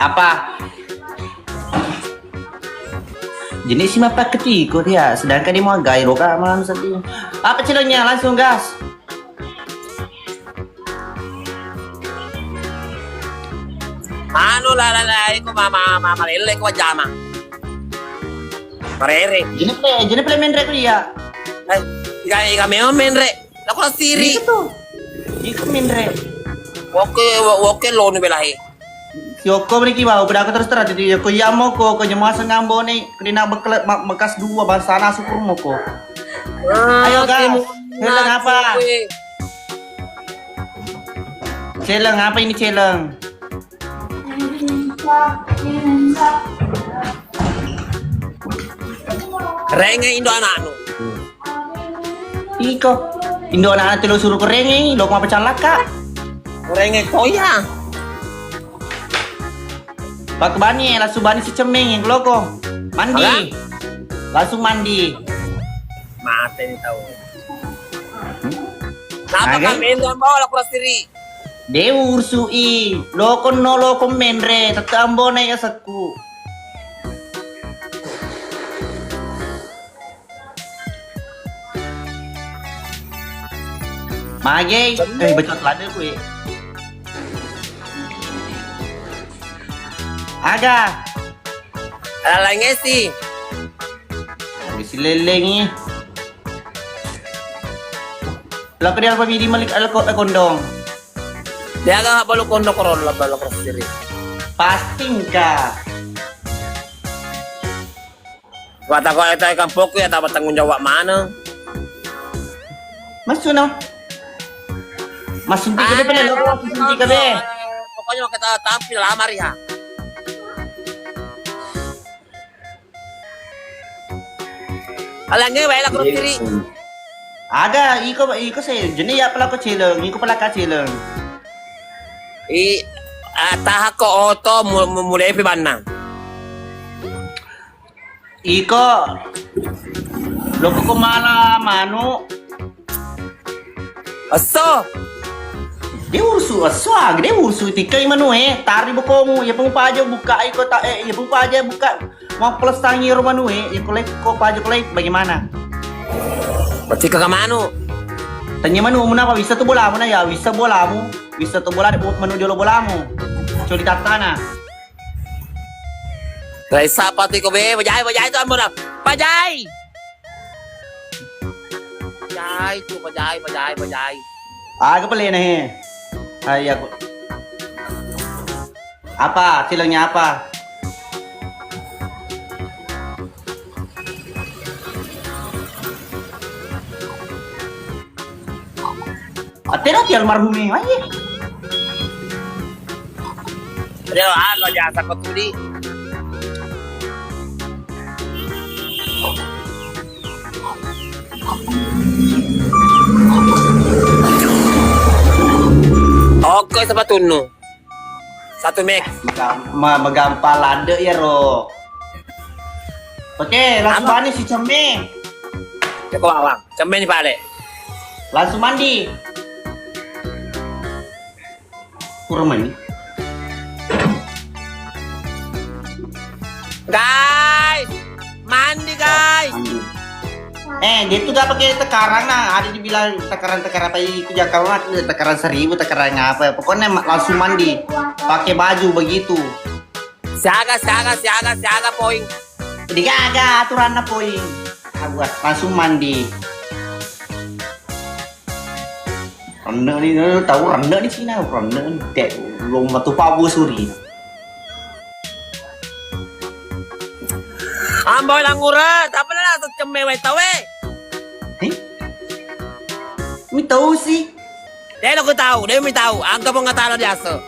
Apa? Jenis si mapa ketiko dia, sedangkan dia mau gairo kah malam sedih. Apa ciloknya? Langsung gas. Ano lalala ko mama lele ko jama. Marere. Jenis play main rek dia. Iga memang menre. Aku lah siri. Iko main rek. Woke lo ni belahi. Yoko beri kiwau, pada aku terus terang jadi Yoko yamo ko nyemasa ngambo nih, kena bekas dua bahasa nasu kurmo ko. Ayo gas, celeng apa? Celeng apa ini celeng? Renge Indo anak nu. Iko, Indo anak telo suruh kerenge, lo mau pecah laka. Renge koya. Pak bani, langsung bani si cemeng yang loko. Mandi. Langsung mandi. Mate ni tahu. Napa kami Indo bawa aku lah siri. Dewu ursui, loko no loko menre, tatambo na ya saku. Magay, bacot lada gue. Aga, Ala lagi sih. bisi leleng ni. Lo kena apa bidi malik kondong. Dia agak balu kondo koron lah balu cross siri. Pasti ka. Kata kau itu ikan poku ya dapat tanggung jawab mana? Masuk no. Masuk tiga deh pala lo, masuk tiga deh. Pokoknya kita tampil lamar ya. Alangnya baiklah cross siri. Ada, iko saya jenis ya pala ko celeng, iko pala ka celeng. Tahak ko oto mulai pibana. Iko, loko ko mana mano, Aso, dia ursu tikai mano tari bokomu, ya pung paja buka iko ya pung paja buka, mau plus tangi rumah ya ko paja bagaimana? berarti ke mano? Tanya manu muna pa bisa tu bola mo na ya, bisa tu bola de manu jolo bola mo. Curi tatana. Dari siapa tuh kau bajai tu ambo dah, bajai. Bajai. Aga pala na Ay ako. Apa? Silangnya apa? Atera ti almarhum ni. Ay. Dia apa jasa kau tuli? Oke, sepatunu. Satu mek. Magampal lade ya ro. Oke, langsung mandi si cemeng. Cek awang, cemen ni pale. Langsung mandi. Kurang mandi. Guys, mandi guys. Dia tuh gak pakai tekaran nah, ada dibilang tekaran apa itu Jakarta tekaran 1000 tekaran apa pokoknya langsung mandi pakai baju begitu. Siaga poing. Jadi gak aturan poing. Buat langsung mandi. Renda ni tahu renda di sini renda ni dek long matu pabu suri. Amboy lang urat, apa na cemewet tawe? Mi tahu sih. Dia lo tahu, dia mi tahu. Angka pun nggak tahu dia so.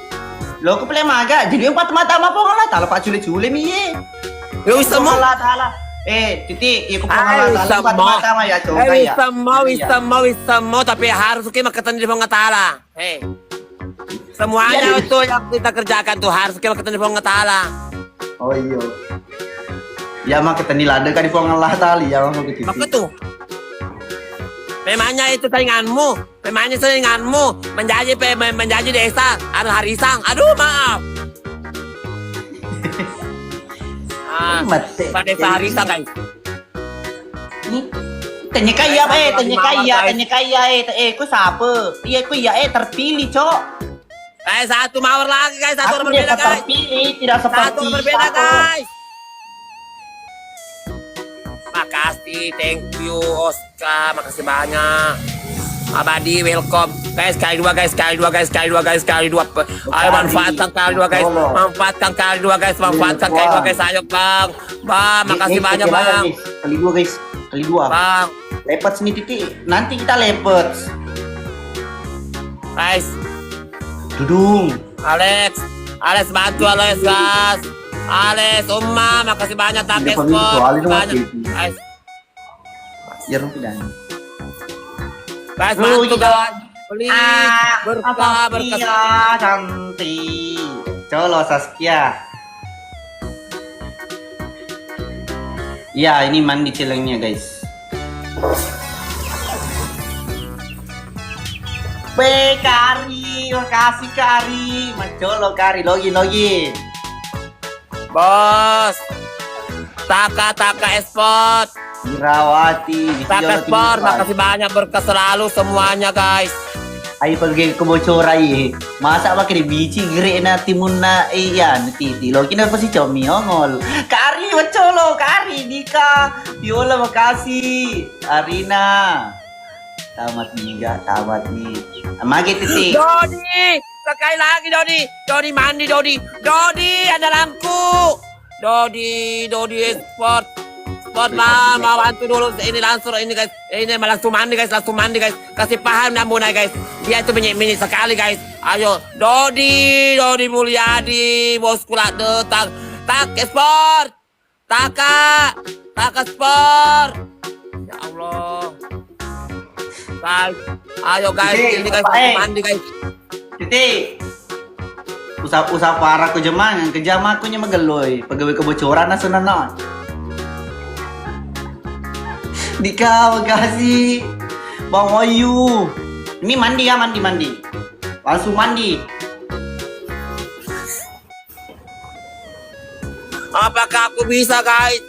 Lo ko pala maga, jadi empat mata apa lah talo pa chule mi ye. Yo semua. Titi, iko po nga empat mata ma ya coba ya. Semua, tapi harus kita makatan di pengatala. Semuanya itu yang kita kerjakan tuh harus kita makatan di pengatala. Oh iya. Ya mak ketani lada kan di Allah tali ya mak gitu. Maka tuh. Memangnya itu sainganmu. Memangnya sainganmu. Menjadi desa. Anu Harisang. Aduh, maaf. Mate. Pada desa Harisang, guys. Tanya kaya, ku siapa? Iya, ku ya terpilih, Cok. Satu mawar lagi, guys. Satu orang Aku berbeda, desa guys. terpilih, tidak Satu seperti orang berbeda, satu. guys. Makasih, thank you, Oscar. Makasih banyak. Abadi, welcome. Guys, kali dua. Ayo manfaatkan kali dua, guys. Manfaatkan kali dua, guys. Ayo, Bang. Bang, makasih banyak, Bang. Kali dua, guys. Kali dua. Bang, Lepet sini titik. Nanti kita lepet. guys. Dudung. Alex bantu Alex, guys. Alex, makasih banyak tak Tidak, ekspor. soalnya Banyak, mati. guys. Ya rupiah. Guys, Oh, bantu, iya. guys. Please, berkah. cantik. Colo Saskia. Ya, ini mandi celengnya, guys. Kari, makasih Kari. Macolo Kari, login. Bos. Taka Esport. Irawati, Taka Esport, makasih banyak berkah selalu semuanya, guys. Ayo pergi ke bocorai. Masa pakai biji gere na timun na iyan titi. Lo kina pa si Chomi ongol. Kari Macolo, Kari Dika. Viola makasih. Arina. Tamat nih. Magi titik. Dodi, sekali lagi Dodi mandi Dodi andalanku. Dodi Esport lah, mau bantu dulu ini langsung ini guys. Ini langsung mandi guys. Kasih paham Nambunai guys. Dia itu mini sekali guys. Ayo Dodi Mulyadi, bosku lah tak Esport. Taka Sport. Ya Allah. Guys, ayo guys, ini guys mandi guys. Titik. Usah parah ko jaman, kejam aku nya mageloy. Pegawai kebocoran na sunanon. Dika, makasih. Bang Wayu. Ini mandi ya, mandi. Langsung mandi. Apakah aku bisa guys?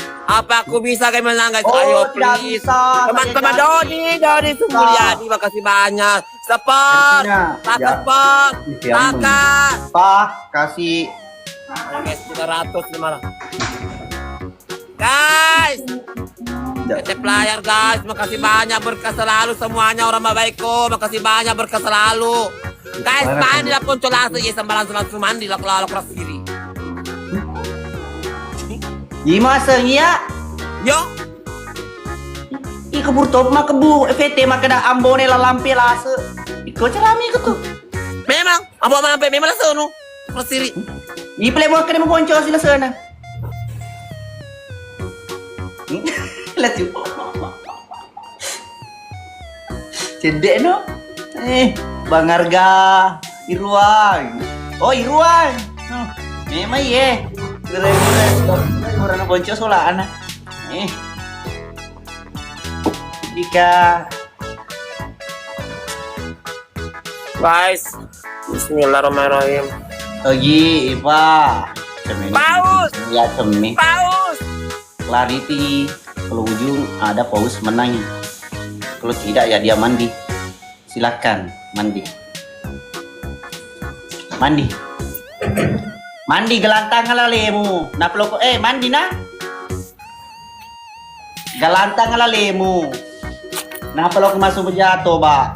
Menang guys? Ayo tidak please. bisa. Teman-teman Dodi Sumulyadi, makasih banyak. Sport. Tak Ya. sport. Ya, Kakak. Pak, kasih. Guys, 300 Guys, PT Player guys, makasih banyak berkah selalu semuanya orang baikku, makasih banyak berkah selalu. Guys, mandi lah pun langsung ya sembalan langsung mandi lah kalau keras diri. Masa ya? Yo, Kebur top mah kebu FT mah kena ambone la lampe la se. Iko cerami ko tuh. memang apa sampai memang langsung nu keras diri. Playboy kena mo ponco sila sana. Laju. Cedek no. Bang Arga, Irwan. Oh, Irwan. Memang ye. Orang bonco solaan. Dika. Guys, bismillahirrahmanirrahim. Ogi, Ipa. Paus. Ya, cemi. Paus. Clarity. Kalau ujung ada paus menang. Kalau tidak ya dia mandi. Silakan mandi. Mandi gelantang alalemu. Na peloko mandi na. Galantang alalemu. Na peloko masuk berjatuh, Ba.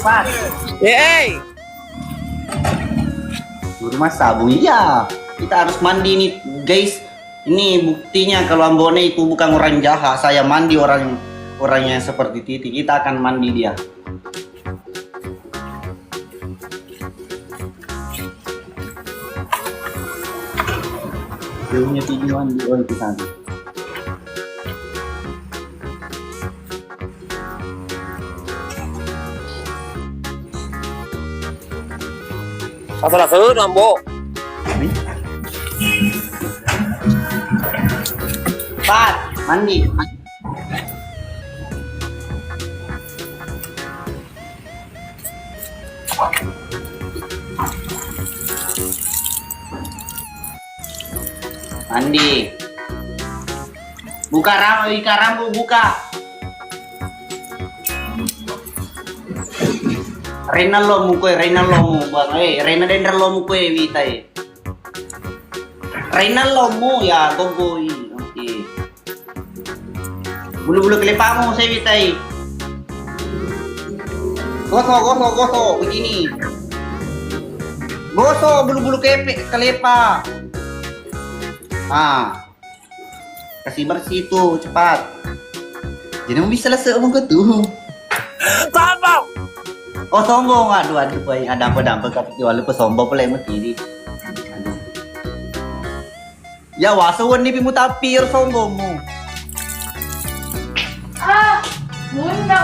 Pas. Hey. Rumah sabun ya. Kita harus mandi nih, guys. Ini buktinya kalau Ambone itu bukan orang jahat. Saya mandi orangnya seperti Titi. Kita akan mandi dia. Dia punya tujuan di itu tadi. Asal-asal Rambo. Pat, mandi. Mandi. Buka rambu, buka. Rena lomu bang. Rena dendra lomu kue vitai. Rena lomu ya gogoi. Oke. Bulu-bulu kelepamu saya vitai. Gosok begini. Gosok bulu-bulu kelepa. Kasih bersih itu cepat. Jadi bisa selesai omong tuh. Sombong. Oh sombong, aduh baik ada apa tapi jual lupa sombong pula emang kiri. Ya wasuan nih pimu tapir sombongmu. Bunda.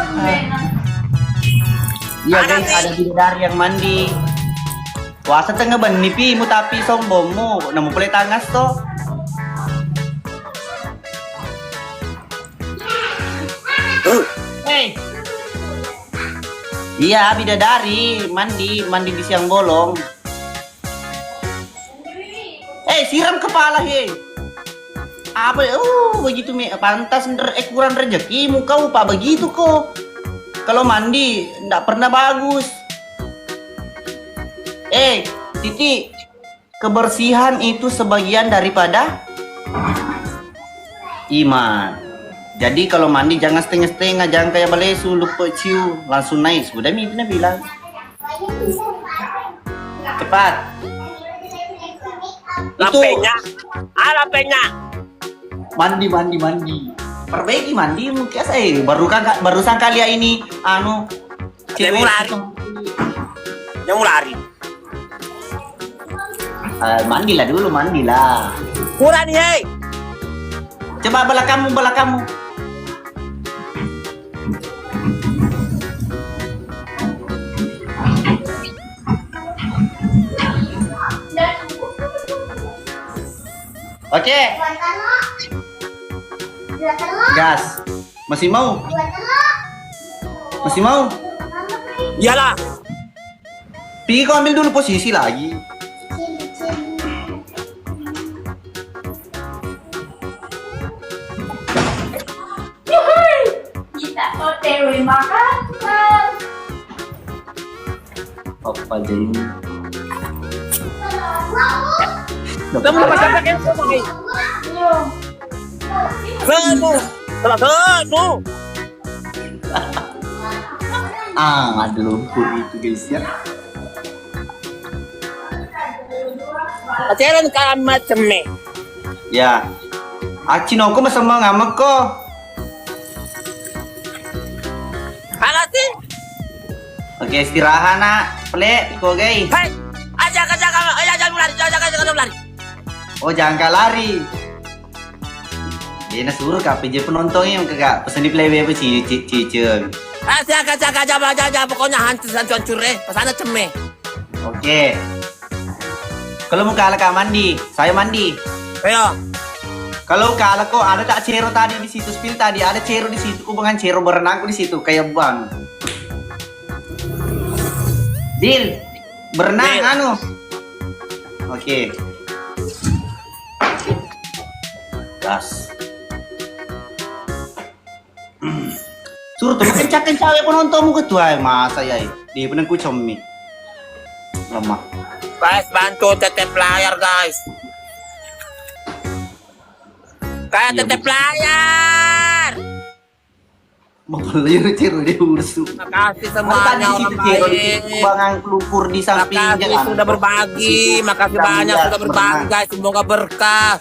Iya guys, ada bidadari yang mandi. Wasa tengah ban nih pimu tapi sombongmu. Namu boleh tangas toh. Hey. Iya bidadari mandi di siang bolong. Siram kepala he. Apa? Begitu pantas kurang rezekimu kau pak begitu kok. Kalau mandi ndak pernah bagus. Titi, kebersihan itu sebagian daripada iman. Jadi kalau mandi jangan setengah-setengah, jangan kayak balesu lupa ciu, langsung naik. Sudah Mipina bilang. Cepat. Lapenya. Lapenya. Mandi. Perbaiki mandi mungkin saya barusan kali ini Yang lari. Mandilah dulu. Kurang hei. Coba belakangmu. Oke. Gas. Masih mau? Iyalah. Pi, kau ambil dulu posisi lagi. Kita OTW makan. Apa jadi? Kamu pasang pakai semua. Satu. Ada lumpur itu guys ya. Ajaran kalian macam ni. Ya. Achinoko masama ngamak ko. Halatin. Oke, istirahat nak. Plek, iko guys. Hei, jangan lari. Oh, jangan lari. Dia nak suruh kak PJ penontonnya yang kagak pesan di play apa sih cicing. Jaga, pokoknya hancur pasana cemeh. Oke. Kalau mau kalah kak mandi, saya mandi. Ayo. Kalau kalah kok ada tak cero tadi di situ spill tadi ada cero di situ, bukan cero berenang di situ kayak bang. Deal, berenang Deal. Oke. Gas. Suruh tuh kencang ya penontonmu ketua masa ya. Dia penengku comi. Lemah. Guys, bantu tetep layar guys. Kayak Iya, tetep Bu. layar. Mau layar cero dia ursu. Makasih Ada semuanya tadi orang situ cero di baik. situ bangang lumpur di samping Makasih sudah berbagi. Makasih banyak sudah berbagi guys. Semoga berkah.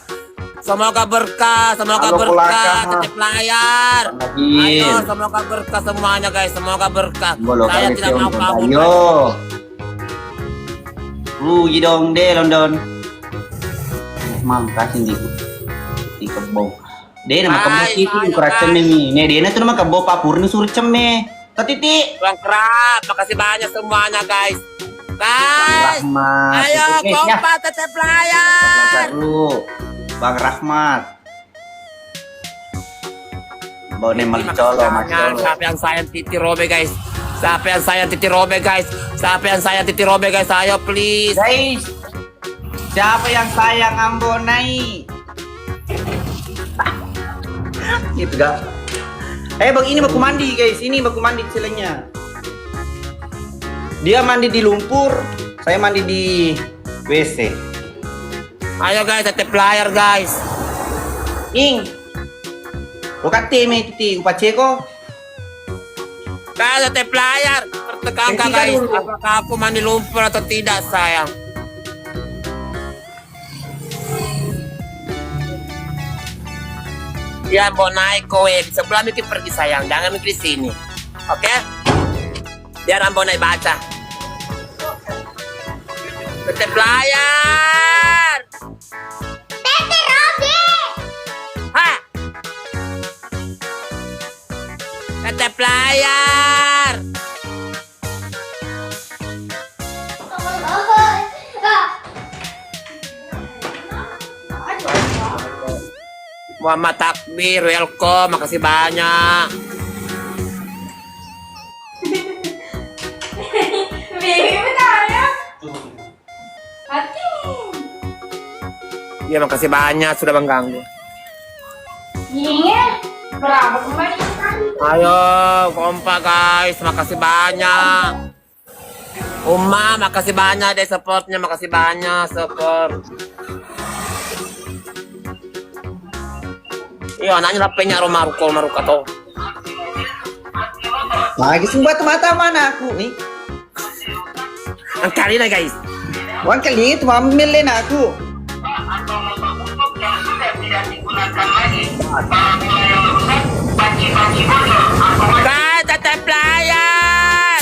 Semoga berkah. Halo, Polaka. Tetep layar. Lagi. Ayo, semoga berkah semuanya guys. Semoga berkah. Bolok Saya kali tidak mau kabur. Ayo. Rugi dong deh London. Kasih di kebau. Dia nama kebau itu ukuran ceme nih. Nih dia tuh nama kebau papur nih suruh ceme. Tati. Bang Kerap, makasih banyak semuanya guys. Guys, Rahmat. ayo Oke, ya. kompak tetep layar. Dulu. Bang Rahmat. Bau nemal colo, mas colo. Siapa yang sayang Titi Robe guys. Siapa yang sayang Titi Robe guys? Siapa yang sayang Titi Robe guys? Ayo please. Guys, siapa yang sayang Ambonai? Gitu gak? Bang, ini baku mandi guys. Ini baku mandi celengnya. Dia mandi di lumpur, saya mandi di WC. Ayo guys, tetep layar guys. Ing, Rokate me Titi, upaceko. Guys, tetep layar. Tertekankan Hentikan guys. dulu. Apakah aku mandi lumpur atau tidak sayang? Ya mau naik kowe di sebelah mikir pergi sayang, jangan mikir di sini. Oke? Biar Ambo naik baca. Tetep layar. Tete Robi! Ha. Tetep layar. Muhammad Takbir, welcome, makasih banyak. Baby bentar ya. Hati. Ya makasih banyak sudah mengganggu. Iya. Berapa kembali tadi? Ayo kompak guys, makasih banyak. Uma, makasih banyak deh supportnya, makasih banyak support. Iya, anaknya lapenya maruka tuh. Lagi sumbat mata mana aku nih? Ang kali na guys. Wan kali itu ambilin aku. Guys, tetep layar.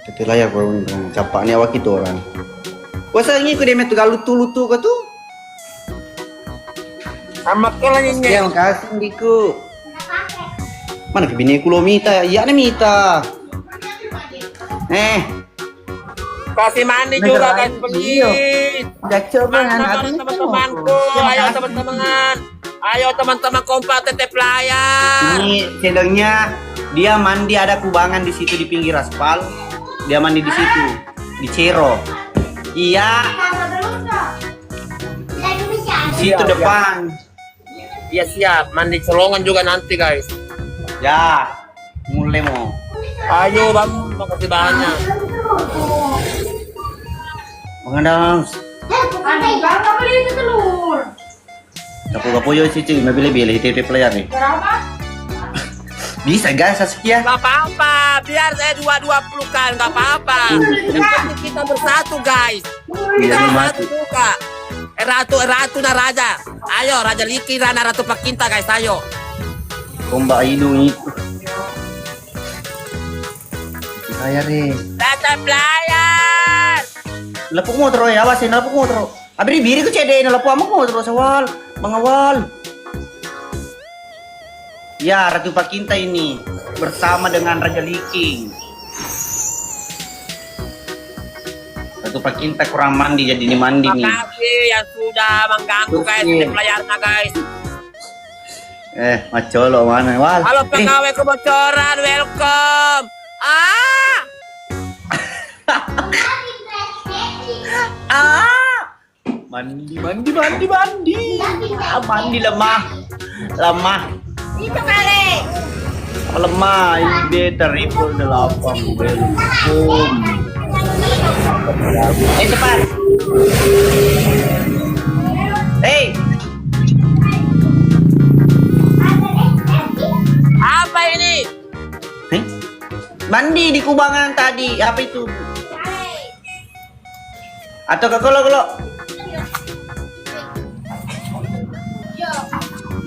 Tapi layar bro, capaknya awak itu orang. Kuasa ini aku dia metu galutu-lutu kau tu. Sama kalian Ya makasih Diku. Mana ke bini ku lo Mita? Iya nih Mita. Kasih mandi juga guys, please. Udah coba Teman-temanku, ayo teman-teman. Ayo teman-teman kompak tetep layar. Ini channelnya dia mandi ada kubangan di situ di pinggir aspal. Dia mandi di situ di Cero. Iya, di situ depan. Iya siap, mandi celongan juga nanti guys. Ya, mulai mau. Ayo bang, makasih banyak. Mengadang. Aneh banget beli itu telur. Kapu-kapu yo sih cuy, beli TP player nih. Berapa? Bisa guys, Saskia. Gak apa-apa, biar saya dua-dua pelukan, gak apa-apa. Yang penting kita bersatu guys. Kita Iya, bersatu juga. Ratu na raja. Ayo, Raja Liki, Rana Ratu Pakinta guys, ayo. Komba hidung itu. Saya deh. Tetap layar. Lapuk mo terus ya, awasin lapuk mo terus. Abri biri ko cede na lapuk mo terus awal, mengawal. Ya, Ratu Pakinta ini bersama dengan Raja Liking. Ratu Pakinta kurang mandi jadi ini mandi nih. Makasih yang sudah mengganggu guys, Oke. tetap layarnya guys. Macolo mana wal? Halo pegawai kebocoran, welcome. Mandi. Mandi lemah. Itu kali. Lemah, ini triple 8 belum. Cepat. Apa ini? Mandi di kubangan tadi. Apa itu? Atau ke kalau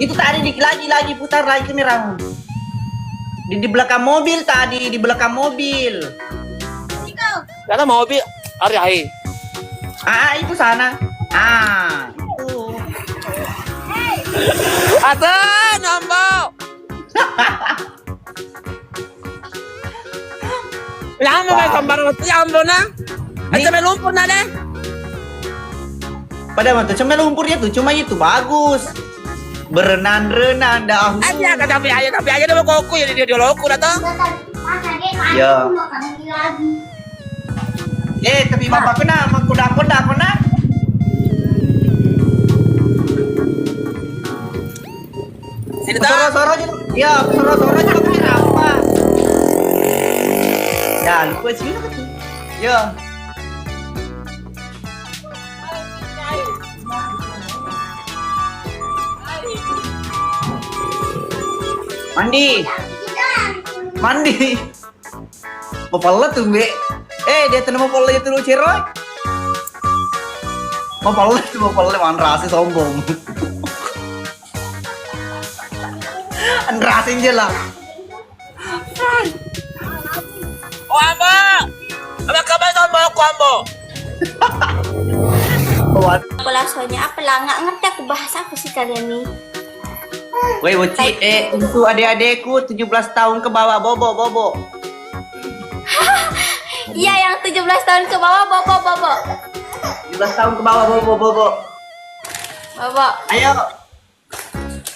itu tadi lagi putar lagi kameramu. Di belakang mobil tadi, di belakang mobil. Karena mobil Ari. Itu sana. Itu. Ada nombor. Lama may gambar mo ambo na. At sa may lumpur na deh. Pada mantu cuma lumpurnya tuh cuma itu bagus. berenang-renang dah. Aja kan tapi aja nama koko ya dia loku dah toh. Ya. Tapi bapak kena, kuda kena. Sini toh. Soro-soro aja. Ya, soro-soro aja kira apa? Ya, lupa sih lah tu. Ya. Mandi. Mapala tuh, Mbak. Dia tuh mapala itu lu ceroy. Mapala mandrasi sombong. Andrasin je lah. Oh ambo. Apa kabar tahun mau aku ambo? Apalah soalnya apalah nggak ngerti aku bahasa apa sih kalian nih. Woi bocil, untuk adik-adikku 17 tahun ke bawah bobo. Iya yang 17 tahun ke bawah bobo. 17 tahun ke bawah bobo. Bobo. Ayo.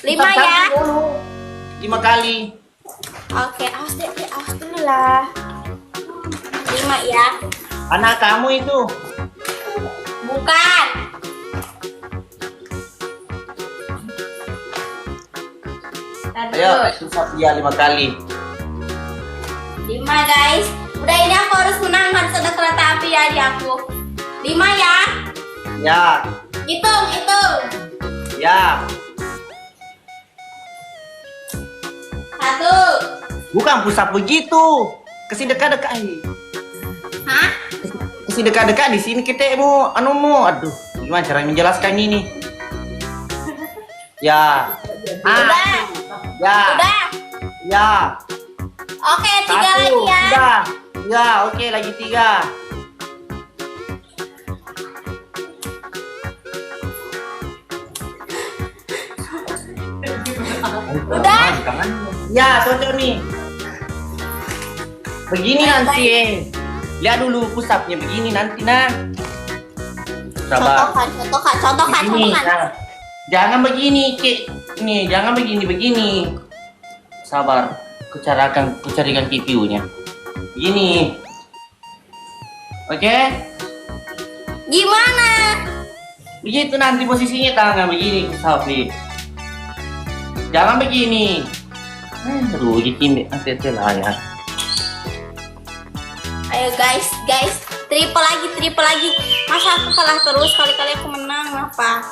5 ya. 5 kali. Oke, awas dulu lah. 5 ya. Anak kamu itu. Bukan. Ayo, susah dia 5 kali. 5 guys. Udah ini aku harus menang, harus ada kereta api ya di aku. 5 ya. Ya. Hitung. Ya. 1. Bukan pusat begitu. Kasih dekat-dekat. Hah? Kasih dekat-dekat di sini kita mau Aduh, gimana cara menjelaskan ini? Ya. Udah. Ya. Udah. Ya. Oke, 3 Satu. lagi ya. Sudah. Ya, oke lagi 3. Udah. Ya, cocok nih. Begini nanti Lihat dulu pusatnya begini nanti Sabar. Contohkan. Begini, jangan begini, Ki. Nih, jangan begini. Sabar. Kucarikan CPU-nya. Begini. Oke? Gimana? Begitu nanti posisinya tangan begini, Safi. Jangan begini. Aduh, gini nanti lah ya. Ayo guys, triple lagi. Masa aku kalah terus, kali-kali aku menang apa?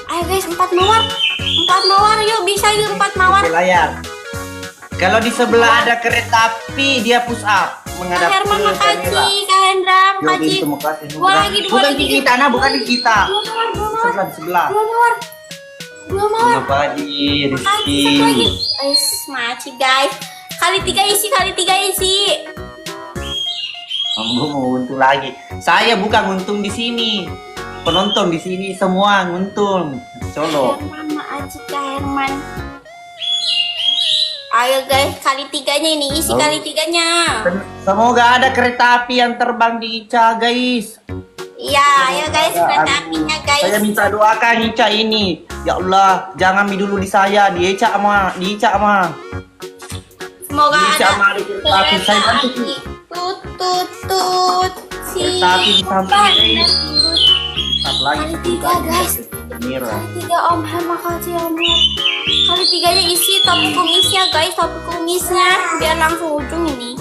Ayo guys, 4 mawar, yuk bisa yuk 4 mawar. Oke, layar. Kalau di sebelah ada kereta api, dia push up menghadap Kak Herman ke kamera. makasih, Kak Hendra makasih. Dua lagi. Bukan di kita, bukan di kita. Dua mawar. Sebelah. Dua mawar. Apa di Satu lagi. Rizky? Maci guys. Kali 3 isi. Kamu mau untung lagi. Saya bukan untung di sini. Penonton di sini semua nguntung. Colo. Herman makasih Kak Herman. Ayo guys, kali 3-nya ini isi kali 3-nya. Semoga ada kereta api yang terbang di Ica, guys. Iya, ayo guys, kereta apinya guys. Saya minta doakan Ica ini. Ya Allah, jangan dulu di saya, di Ica mah. Semoga Bisa ada mari kereta api. Saya bantu. Tut. Kereta api di samping, guys. Satu lagi. Kali 3 guys. Mira. Kali 3 Om Her, makasih Om Her. Kali 3-nya isi topik kumisnya guys, biar langsung ujung ini.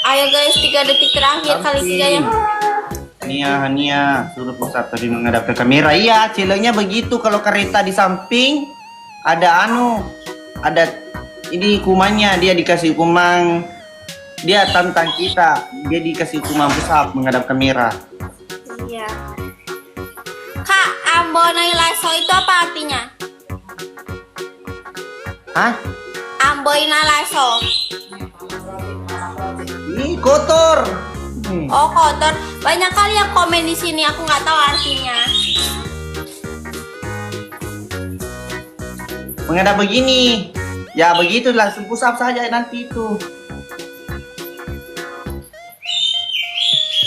Ayo guys, 3 detik terakhir kali 3-nya. Hania, suruh pusat tadi menghadap ke kamera. Iya, cilengnya begitu. Kalau kereta di samping ada ada ini hukumannya. Dia dikasih hukuman. Dia tantang kita. Dia dikasih hukuman pusat menghadap kamera. Iya. Kak, Ambonai Lasso itu apa artinya? Hah? Amboina Lasso. Ini kotor. Oh kotor. Banyak kali yang komen di sini, aku nggak tahu artinya. Menghadap begini. Ya begitu langsung push up saja nanti itu.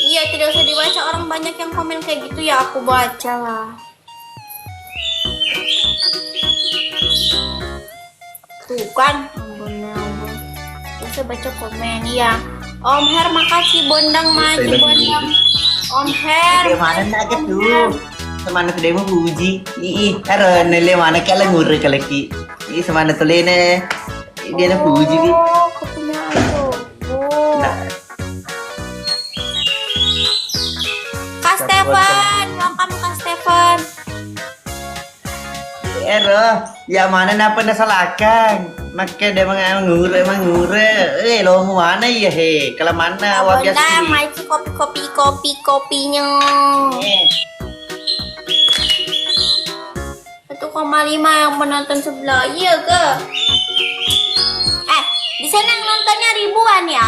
Iya, tidak usah dibaca, orang banyak yang komen kayak gitu ya, aku baca lah. Tuh kan, ampun, ampun. Bisa baca komen ya. Om Her, makasih bondang maju bondang. Om Her. Dia mana nak ke tu? Semana tu dia mau puji. Aron nele mana kala ngure kala ki. Semana tu lene. Dia nak puji ki. Oh, kau punya aku. Oh. Kak Stefan, welcome Kak Stefan. Ya mana nak pernah salahkan? Maka dia mengure. Lo mana ya he? Kalau mana awak biasa Bondang, ni? maiki kopinya. 1,5 yang penonton sebelah, iya ke? Di sana yang nontonnya ribuan ya?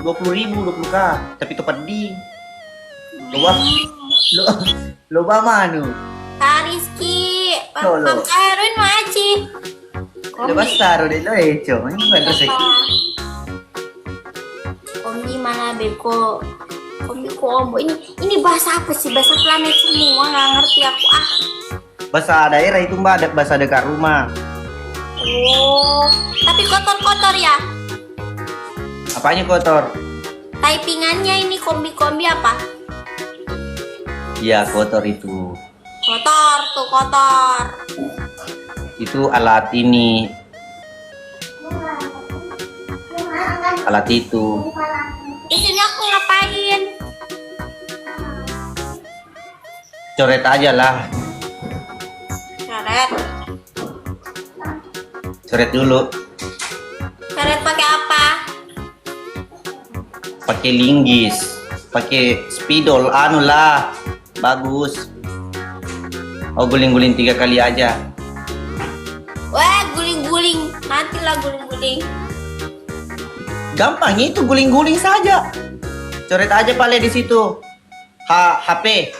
20.000, 20k. Tapi tu pedih. Lo mana? Kak Rizky, Solo. Kak Erwin maci. Lo besar udah lo eco. Ini bukan rezeki. Kombi mana beko? Kombi kombo. Ini bahasa apa sih? Bahasa planet semua, nggak ngerti aku. Bahasa daerah itu mbak, bahasa dekat rumah. Oh, tapi kotor-kotor ya? Apanya kotor? Typingannya ini kombi-kombi apa? Ya kotor itu. Kotor tuh, kotor. Itu alat ini. Alat itu. Di sini aku ngapain? Coret aja lah. Coret. Coret dulu. Coret pakai apa? Pakai linggis. Pakai spidol anu lah. Bagus. Oh guling-guling 3 kali aja. Wah, guling-guling. Nantilah guling-guling. Gampang itu guling-guling saja. Coret aja pale di situ. HP.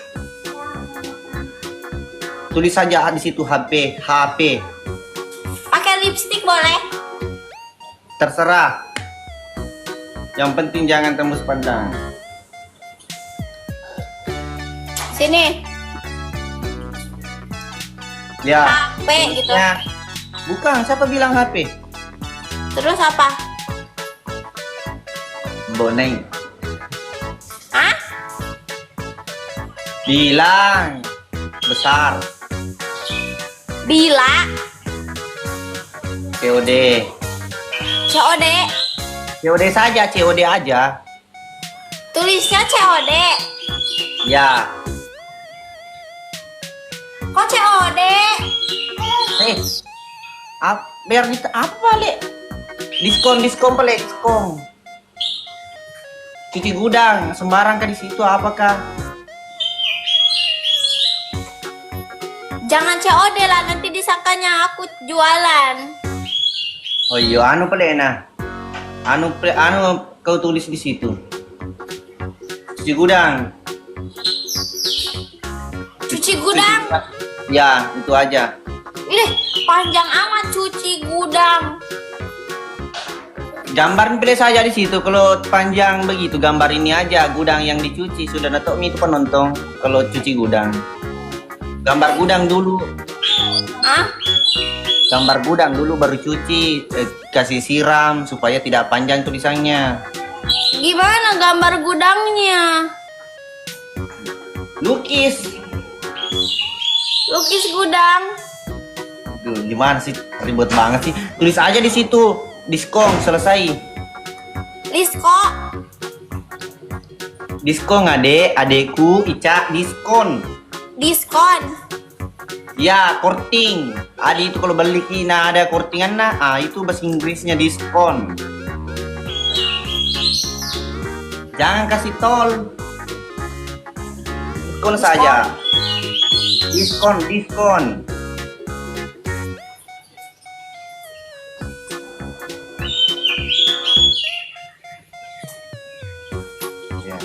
Tulis saja di situ HP. Pakai lipstick boleh? Terserah. Yang penting jangan tembus pandang. Sini. Ya. HP gitu. Ya. Bukan, siapa bilang HP? Terus apa? Boneng. Hah? Bilang besar. Bila. COD. COD. COD saja, COD aja. Tulisnya COD. Ya. Kok COD? Biar apa le? Diskon pale, diskon. Cuci gudang, sembarang kan di situ apakah? Jangan COD lah, nanti disangkanya aku jualan. Oh iya, anu pale nah. Anu kau tulis di situ. Cuci gudang. Cuci gudang. Ya, itu aja. Ini panjang amat cuci gudang. Gambar pilih saja di situ. Kalau panjang begitu, gambar ini aja gudang yang dicuci. Sudah nato itu penonton. Kalau cuci gudang, gambar gudang dulu. Gambar gudang dulu baru cuci. Kasih siram supaya tidak panjang tulisannya. Gimana gambar gudangnya? Lukis Gudang. Duh, gimana sih, ribet banget sih. Tulis aja di situ. Diskon, selesai. Diskon adekku Ica, diskon. Ya, korting. Ada itu kalau beli kina ada kortingan itu bahasa Inggrisnya diskon. Jangan kasih tol. Diskon saja. Diskon. Ya.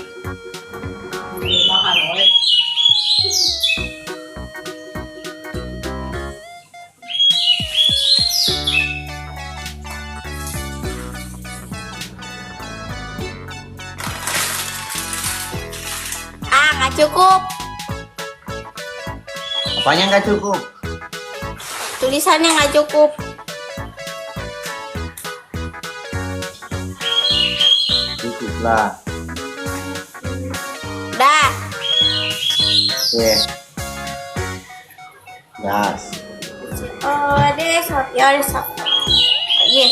Nggak cukup. Apanya nggak cukup? tulisannya nggak cukup. Cukup lah. Dah. Oke. Gas. Oh, deh, ya, iya.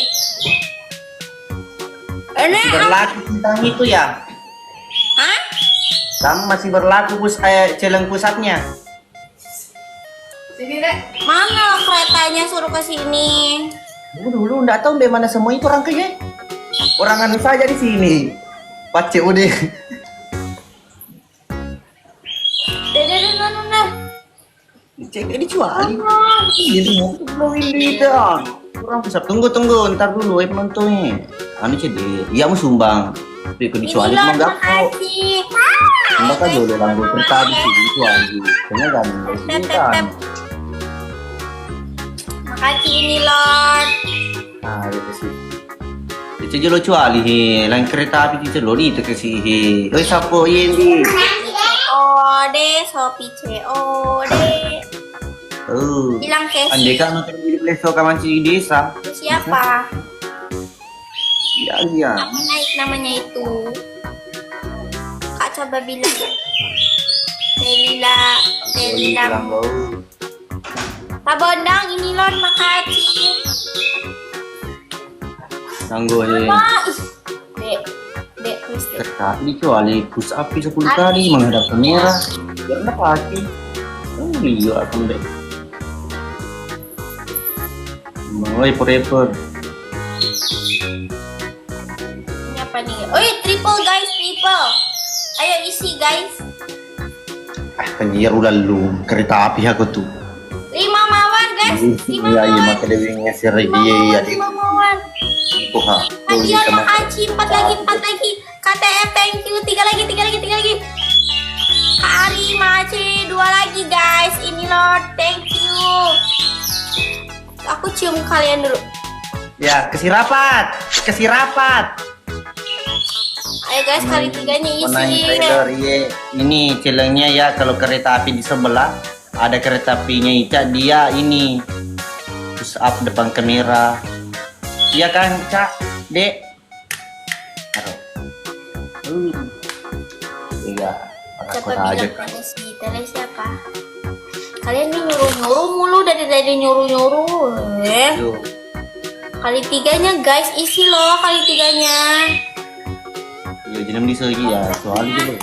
Ini Berlaku tentang itu ya? Hah? Kamu masih berlaku challenge pusatnya? Mana keretanya suruh ke sini? Dulu nggak tahu dari mana semua itu orang kaya. Orang anu saja di sini. Pace udah. Nah. Cek dijual. Ini mau blowing dong. Orang bisa tunggu ntar dulu penontonnya. Anu cedek. Iya mau sumbang. Tapi aku dijual itu mah gak kok. Mbak kan dulu orang gue cerita di sini dijual. Kayaknya kan. Tep. Makasih ini Lord. Ah, itu sih. Itu jual cuali he. Lain kereta api itu lori itu kasih he. Oi sapo ini. COD, Shopee COD. Bilang cash. Andai kan nonton di Play Store kawan di desa. Itu siapa? Iya. Apa naik namanya itu? Kak coba bilang. Delila. Pak Bondang, ini Lord makasih. Nanggo he. Dek, please dek. Kereta dicuali push api 10 kali menghadap kamera. Biar nak pakai. Iya akan deh. Mulai forever. Ini apa nih? Oh iya, triple guys, triple. Ayo isi guys. Penyiar udah lu kereta api aku tuh. 5 mawar guys. 5 Iya, mawar. maka dia ngasih regi ya. 5 mawar. Itu ha. Hadiah makasih 4 lagi. KTF thank you. 3 lagi. Kak Ari makasih 2 lagi guys. Ini Lord thank you. Aku cium kalian dulu. Ya, kasih rapat. Ayo guys, kali 3-nya isi. Trailer, iya. Ini challenge-nya ya kalau kereta api di sebelah ada kereta apinya itu dia ini push up depan kamera. Iya kan, Cak? Dek. Taruh. Iya, Siapa aku aja bilang kan. Tele siapa? Kalian nih nyuruh mulu dari nyuruh. Yuk. Kali 3-nya guys, isi loh kali 3-nya. Iya, jenam di segi ya, soalnya dulu.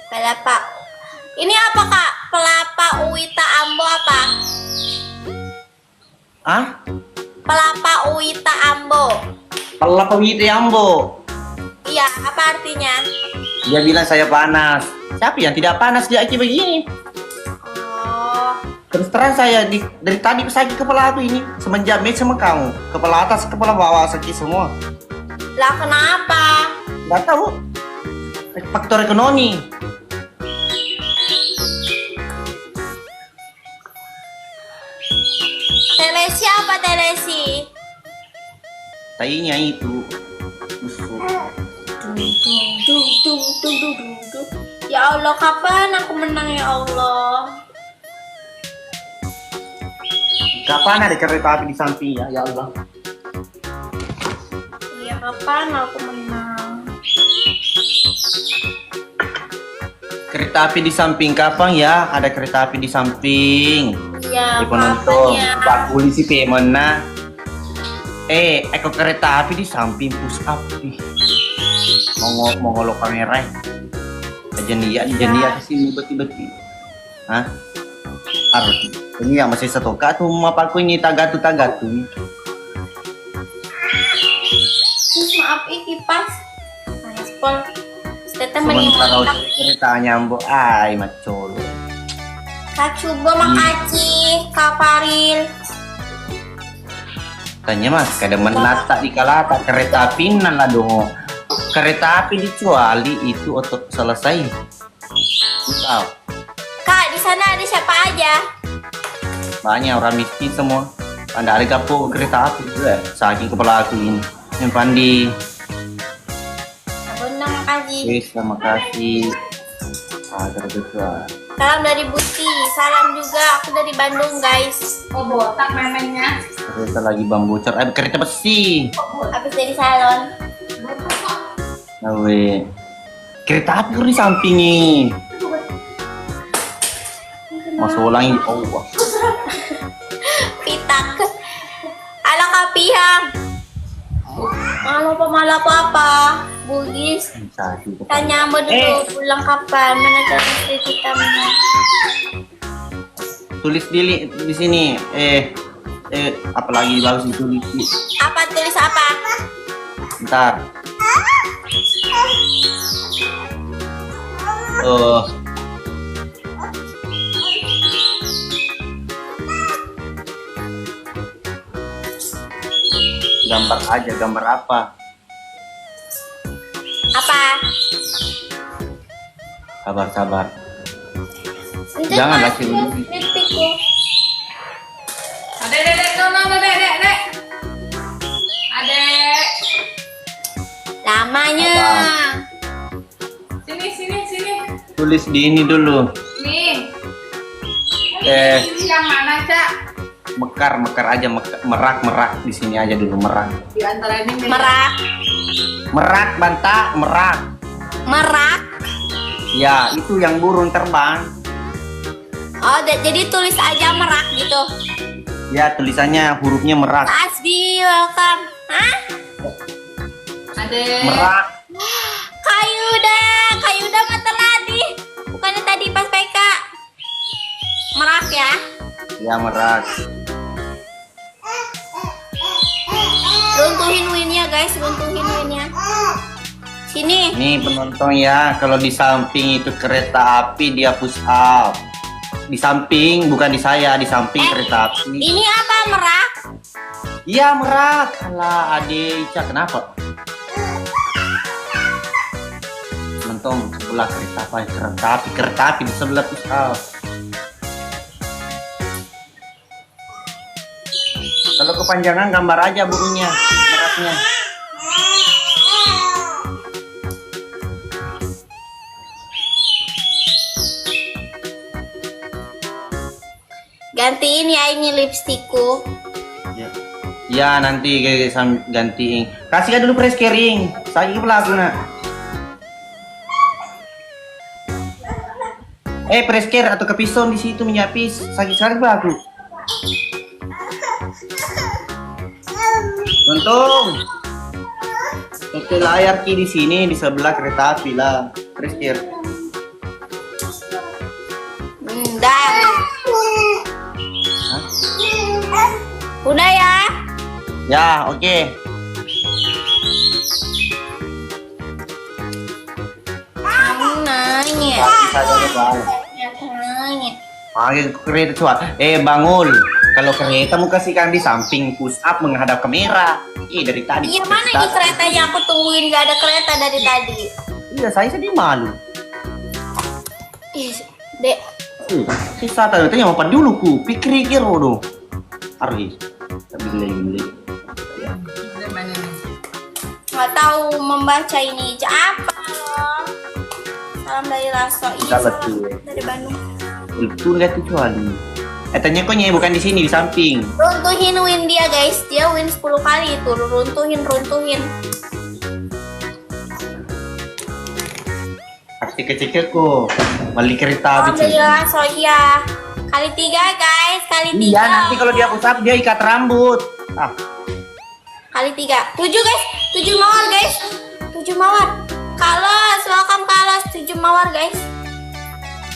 Pelapa. Ini apa kak? Pelapa Uwita Ambo apa? Ah? Pelapa Uwita Ambo. Pelapa Widi Ambo. Iya, apa artinya? Dia bilang saya panas. Siapa yang tidak panas dia aki begini? Oh, Terus terang saya dari tadi sakit kepala aku ini semenjak match sama kamu. Kepala atas, kepala bawah sakit semua. lah kenapa? Nggak tahu. Faktor ekonomi. Telesi apa telesi? Tainya itu. Busuk. Ya Allah, kapan aku menang ya Allah? Kapan ada kereta api di sampingnya? Ya Allah. Iya, kapan aku menang? Kereta api di samping kapan ya? Ada kereta api di samping. Iya, Di penonton. kapan ya? Pak polisi pemena. Eko kereta api di samping push up. Mongolok kamera. Jenia ke sini beti-beti. Hah? Harus. Ini yang masih satu katu mapalku ini tagatu. Maaf kipas. Respon. Teteh Sementara mending ceritanya mbok ay macolo. Kak Cubo makasih, Kak Faril. Tanya mas, kadang menata di kalata kereta api lah dong. Kereta api dicuali itu untuk selesai. Tahu? Kak, di sana ada siapa aja? Banyak orang miskin semua. Anda ada gapo kereta api juga. Saking kepala aku ini. Yang pandi. Abang makasih. Terima kasih. Agar betul. Salam dari Buti. Salam juga. Aku dari Bandung, guys. Oh, botak memangnya. Kereta lagi bang bocor. Kereta besi. Habis dari salon. Nawe. Kereta api di samping nih. Masuk ulangi. Oh. Pitak. Ala kapihang. Malu apa? Bugis. Tanya Amba dulu pulang kapan? Mana cara istri kita mana? Tulis di sini. Apalagi bagus ditulis. Apa tulis apa? Bentar. Oh. Gambar aja, gambar apa? Apa? Sabar. Itu Jangan lah, masih Cil. lipstickku. Adek, dek. Adek. Lamanya. Sini. Tulis di ini dulu. Nih. Ini yang mana, Cak? Mekar aja, merak di sini aja dulu merak. Di antara ini Merak. Merak. Ya, itu yang burung terbang. Oh, jadi tulis aja merak gitu. Ya, tulisannya hurufnya merak. Asbi, welcome. Hah? Adek. Merak. Kayuda mata ladi. Bukannya tadi pas PK. Merak ya. Ya, merak. Runtuhin winnya guys, runtuhin winnya. Sini. Nih penonton ya, kalau di samping itu kereta api dia push up. Di samping, bukan di saya, di samping kereta api. Ini apa merak? Iya merak. Alah, Ade Ica kenapa? Penonton sebelah kereta api di sebelah push up. Kalau kepanjangan gambar aja burungnya, meraknya. Gantiin ya ini lipstikku. Ya nanti guys gantiin. Kasih dulu press kering. Saya pelaku nak. Press care atau kepison di situ menyapis. Sakit sekali pelaku. Untung. Oke layar ki di sini di sebelah kereta api lah. Press care. Dah. Udah ya. Ya, oke. Kamu nanya. Kasih saja deh, Bang. Nanya. Panggil kereta cuat. Bangun. Kalau kereta mau kasihkan di samping push up menghadap kamera. Dari tadi. Iya mana ini keretanya? Aku tungguin gak ada kereta dari tadi. Iya, saya sedih malu. Dek. Sisa tadi mau dulu ku pikir dong. Harus. Beli. Nggak tahu membaca ini. Apa loh? Salam dari Raso. Iya, Salam salam dari Bandung. Itu enggak tuh kecuali. Tanya kok nyai bukan di sini di samping. Runtuhin win dia guys. Dia win 10 kali itu. Runtuhin. Pasti kecil kok. Balik kereta api. Alhamdulillah, so iya. Kali 3 guys, kali 3. Iya, nanti kalau dia push up dia ikat rambut. Kali 3. 7 guys, 7 mawar guys. 7 mawar. Kalos, welcome Kalos. 7 mawar guys.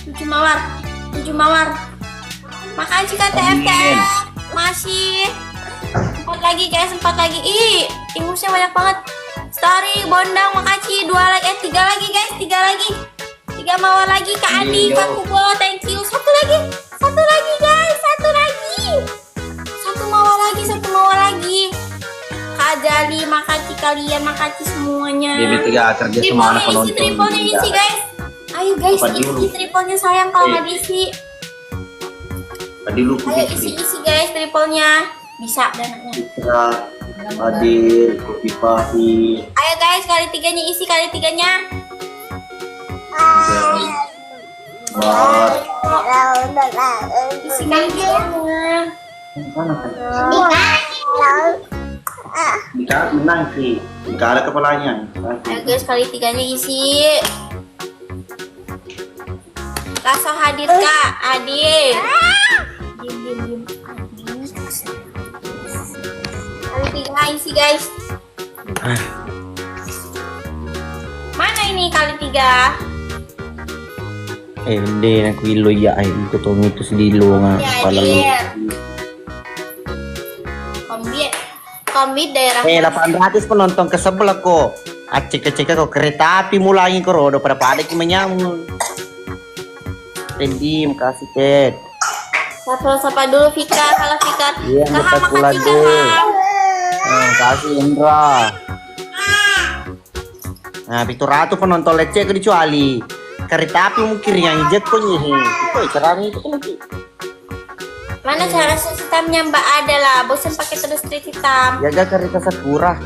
7 mawar. Makasih Kak TFTF. Masih. 4 lagi guys, 4 lagi. Ingusnya banyak banget. Story Bondang, makasih 2 lagi, 3 lagi guys, 3 lagi. 3 mawar lagi Kak Andi, Kak Kubo, thank you. Satu lagi guys, satu lagi. Satu mawar lagi. Kak Jali, makasih kalian, makasih semuanya. Dia 3 kerja semua anak penonton. Triplenya isi guys. Ayo guys, isi triplenya sayang kalau nggak diisi. Tadi lu Ayo isi guys triplenya. Bisa dananya. Citra, Adil, Kopi Pahit. Ayo guys, kali 3-nya isi, kali 3-nya. Bot. Isi kalitiganya. Dika menang sih. Dika ada kepalanya. Ayo guys, kalitiganya isi. Langsung hadir kak, hadir. Diem. Kalitiganya isi guys. Mana ini kali 3? Hindi na kuilo ya ay ko to mito sa dilo nga pala. Kombit daerah. 800 penonton ke sebelah ko. Acik-acik ko kereta api mulai ko rodo pada pada ki menyamun. Tendi makasih Ted. Sapa dulu Fikar, halo Fikar. Iya, Kaham makasih makasih Lade. Kaham. Makasih Indra. Nah, itu ratu penonton leceh ke dicuali. Kereta api mungkin yang jet ko nyi. Itu caranya itu lagi. Mana cara sistemnya Mbak ada lah. Bosan pakai terus street hitam. Jaga kereta Sakura.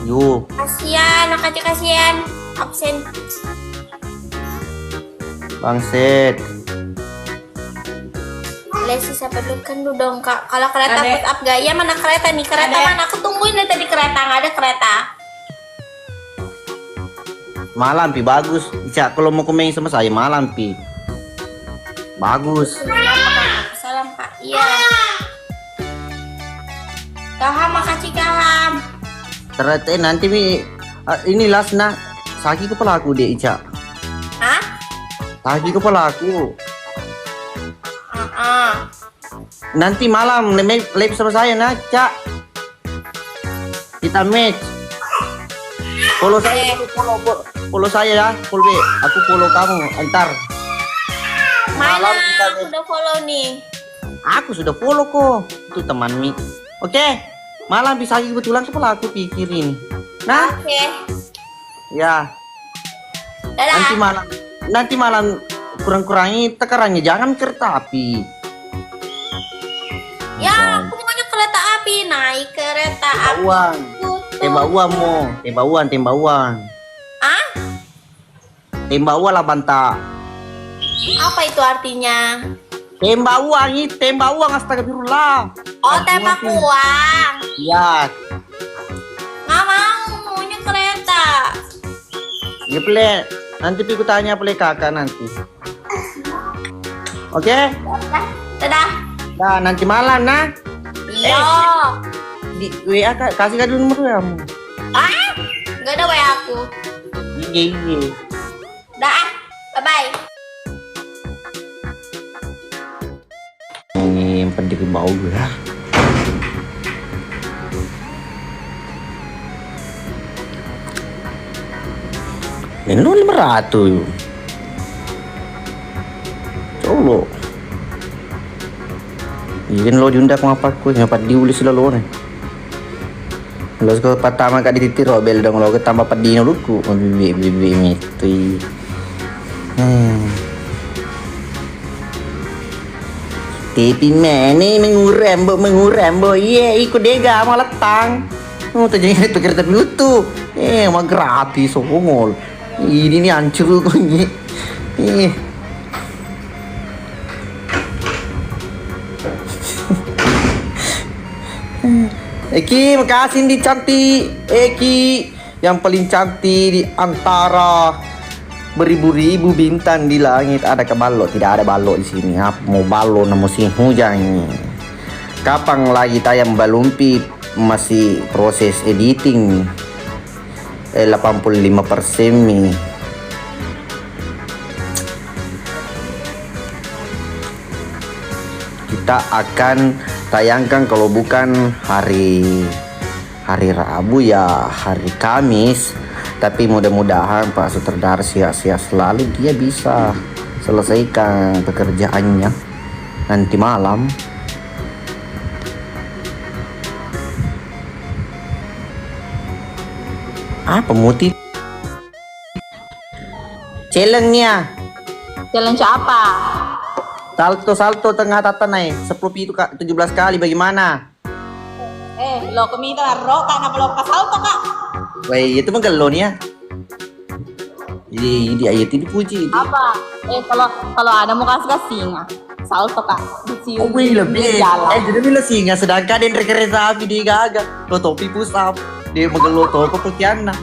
Yuk. Kasian, nakanya kasian. Absen. Bangset. Lesi siapa dulu kan lu dong kak. Kalau kereta Adek. put up gaya mana kereta nih? Kereta Adek. mana? Aku tungguin dari tadi kereta, nggak ada kereta. Malam pi bagus. Ica kalau mau main sama saya malam pi. Bagus. Salam kak. Iya. Kaham makasih Kaham. Ternyata nanti mi ini Lasna. Saki kepala aku deh Ica. Hah? Saki kepala aku. Nanti malam live sama saya nah Cak. Kita match. Follow saya dulu, follow saya ya. Follow be. Aku follow kamu antar. Mana? Malam kita Aku udah follow nih. Aku sudah follow kok. Itu teman Mi. Oke. Malam bisa kebetulan kepala aku pikirin. Nah, Oke. ya. Dadah. Nanti malam kurang-kurangi tekarannya jangan kereta api. Ya, aku maunya kereta api. Naik kereta api. Uang. Tembak uang mo. Tembak uang. Ah? Tembak uang lah banta. Apa itu artinya? Tembak uang astagfirullah. Oh, tembak uang. Ya, Nggak mau, maunya kereta. ya ple. Nanti piku tanya ple kakak nanti. Oke? Dadah. Nah, nanti malam nah. Iya. Di WA kasih dulu nomor kamu. Ah? Nggak ada WA aku. Iya. Dah. Bye-bye. Nyimpen di bau gue ya. Ini lo 500. Coba. Iyan lo diundak ngapa ko ngapa diulis lo nih. Lo ko patama ka di titiro bel dong lo tambah padino luku. Bibi itu. Tapi mana menguram bo iya ikut dega malah tang. Oh terjadi itu kereta lutu. Mah gratis songol. Ini nih hancur kok ini. Eki, makasih di cantik. Eki, yang paling cantik di antara beribu-ribu bintang di langit. Ada ke balok? Tidak ada balok di sini. Apa mau balok na musim hujan? Kapan lagi tayang balumpi? Masih proses editing. 85% nih. Kita akan tayangkan kalau bukan hari Rabu ya hari Kamis. Tapi mudah-mudahan Pak Sutradara sia-sia selalu dia bisa selesaikan pekerjaannya nanti malam. Apa muti? Challenge-nya. Challenge apa? Salto tengah tatanay. 10 itu 17 kali bagaimana? Lo kumita ro ka na lo ka salto ka. Weh, itu mah galon ya. Dia ayat ini puji. Apa? Kalau ada mau kasih nggak? Salto kak. Di Oh, lebih. jalan. Jadi bila singa sedangkan dia kereta api dia gagak. Lo topi pusap. Dia magalo topi pekiana.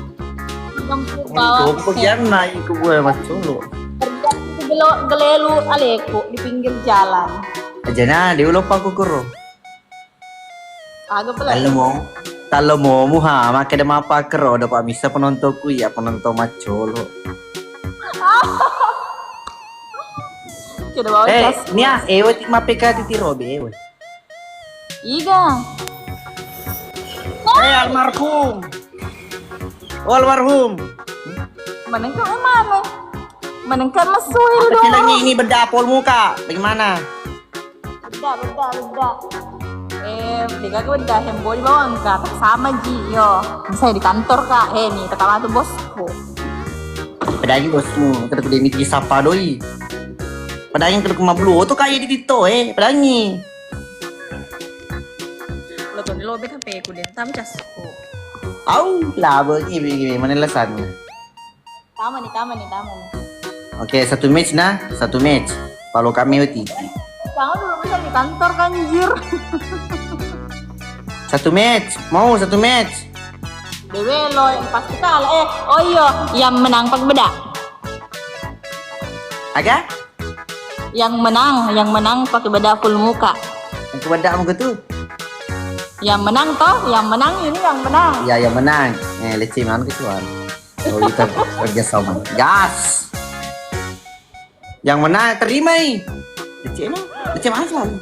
Topi pekiana iku gue mas Colo. Gelelu aleku di pinggir jalan. Aja na, dia lupa aku kuro. Agak pula. Kalau mau muha, maka ada apa kero dapat bisa penontonku ya penonton mas Colo. Coba bawa cas. Nia, tik mapeka di robe ewe. Iga. Almarhum. Oh, almarhum. Menengkar mana? Menengkar masuil Apa dong. bilangnya ini beda pol muka? Bagaimana? Beda. Tiga ke beda hembo di bawah kak. Sama Ji, yo. Saya di kantor kak. Nih, pertama tuh bosku. Pedangin bosmu, kita kudu miti sapa doi. Pedangin kudu kumablu, tuh kayak di Tito pedangin. Lo tuh di lobby HP ku deh, tam casku. Au, lah begini mana alasannya? Tama nih. Oke, satu match. Kalau kami uti. Jangan dulu bisa di kantor kan, Jir. Satu match. Dewe lo yang pasti kalah. Oh iya, yang menang pagbeda. Agak? Yang menang pakai beda full muka. Yang kebedak muka tuh. Yang menang ini yang menang. Ya, yang menang. Leceh mana kecuali. Kalau kita kerja sama. Gas. Yang menang terima nih. Leceh mana selalu.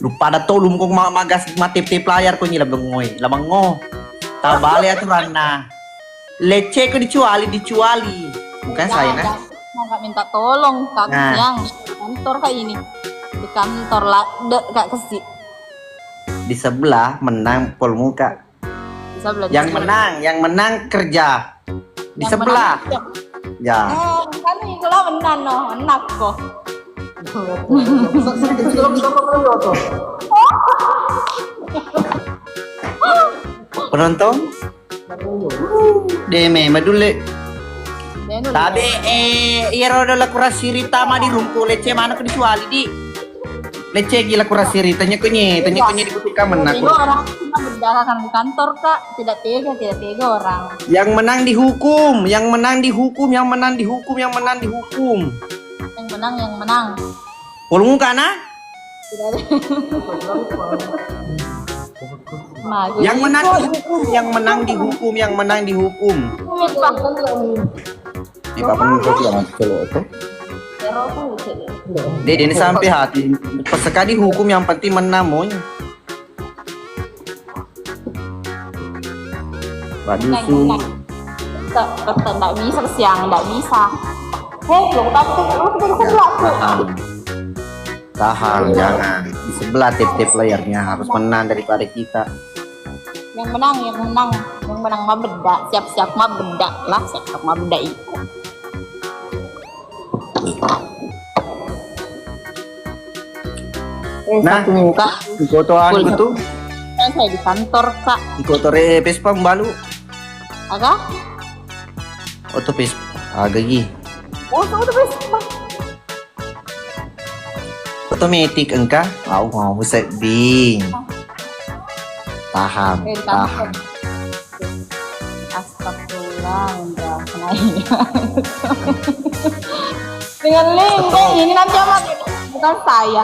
Lupa ada tolong kong magas matip-tip layar ko nila labang ngo. Tabali aturan na. Leceh ko dicuali. Bukan saya kan? Nggak minta tolong kak Nah. yang di kantor kayak ini. Di kantor lah, kak kesi. Di sebelah menang pol muka. Bisa belajar. Yang menang kerja. Di sebelah. Ya. Kan itu lah menang no, enak kok. Penonton? Deme madule. Tabe iro do la kurasiri tama di rumpu leceh mana ko dicuali di. Leceh gila kurasiri tanya kunyi dibutuhkan menang. Tega orang cuma berdarahkan di kantor kak, tidak tega orang. Yang menang dihukum. Yang menang. Pol muka na? Tidak ada. Yang menang dihukum. Ini papan kopi yang colo itu. Dia ini sampai hati. Pas sekali hukum yang penting menamunya. Badusu. Tidak bisa siang, tidak bisa. Lu Tahan, jangan. Di sebelah tip-tip layarnya harus menang daripada kita. yang menang mah beda, siap-siap mah beda itu. Nah, Satu muka di kotoran Full. itu, kan saya di kantor kak. di kotore Vespa balu. Agak? Oto Vespa, agagi. Oh, udah bisa. Otomatik engka, mau seding. Tahan. Di kantor. Astagfirullah, enggak sengaja. Dengan link, ini nanti amat bukan saya.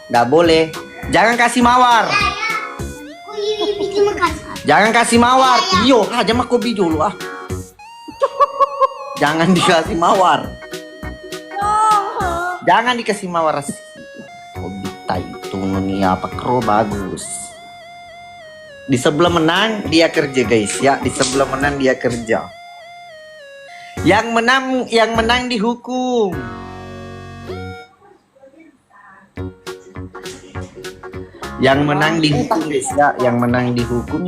Nggak boleh. Jangan kasih mawar. Jangan kasih mawar. Iyo, aja mah kopi dulu ah. Jangan dikasih mawar. Jangan dikasih mawar. Kopi tai itu nih apa kro bagus. Di sebelah menang dia kerja guys ya. Di sebelah menang dia kerja. Yang menang dihukum. Yang menang dihukum guys ya. Yang menang dihukum.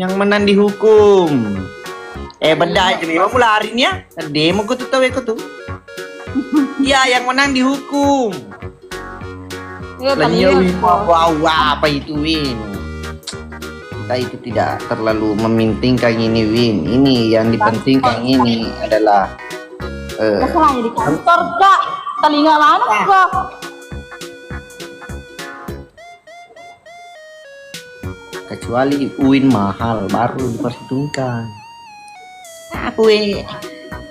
Beda aja nih. Mau lari nih ya. Demo ko tuh tuh. Ya, yang menang dihukum. Wow, apa itu Win? kita itu tidak terlalu mementingkan ini Win. Ini yang dipentingkan ini adalah Masalahnya di kantor kak. Telinga mana kak? kecuali UIN mahal baru diperhitungkan. Aku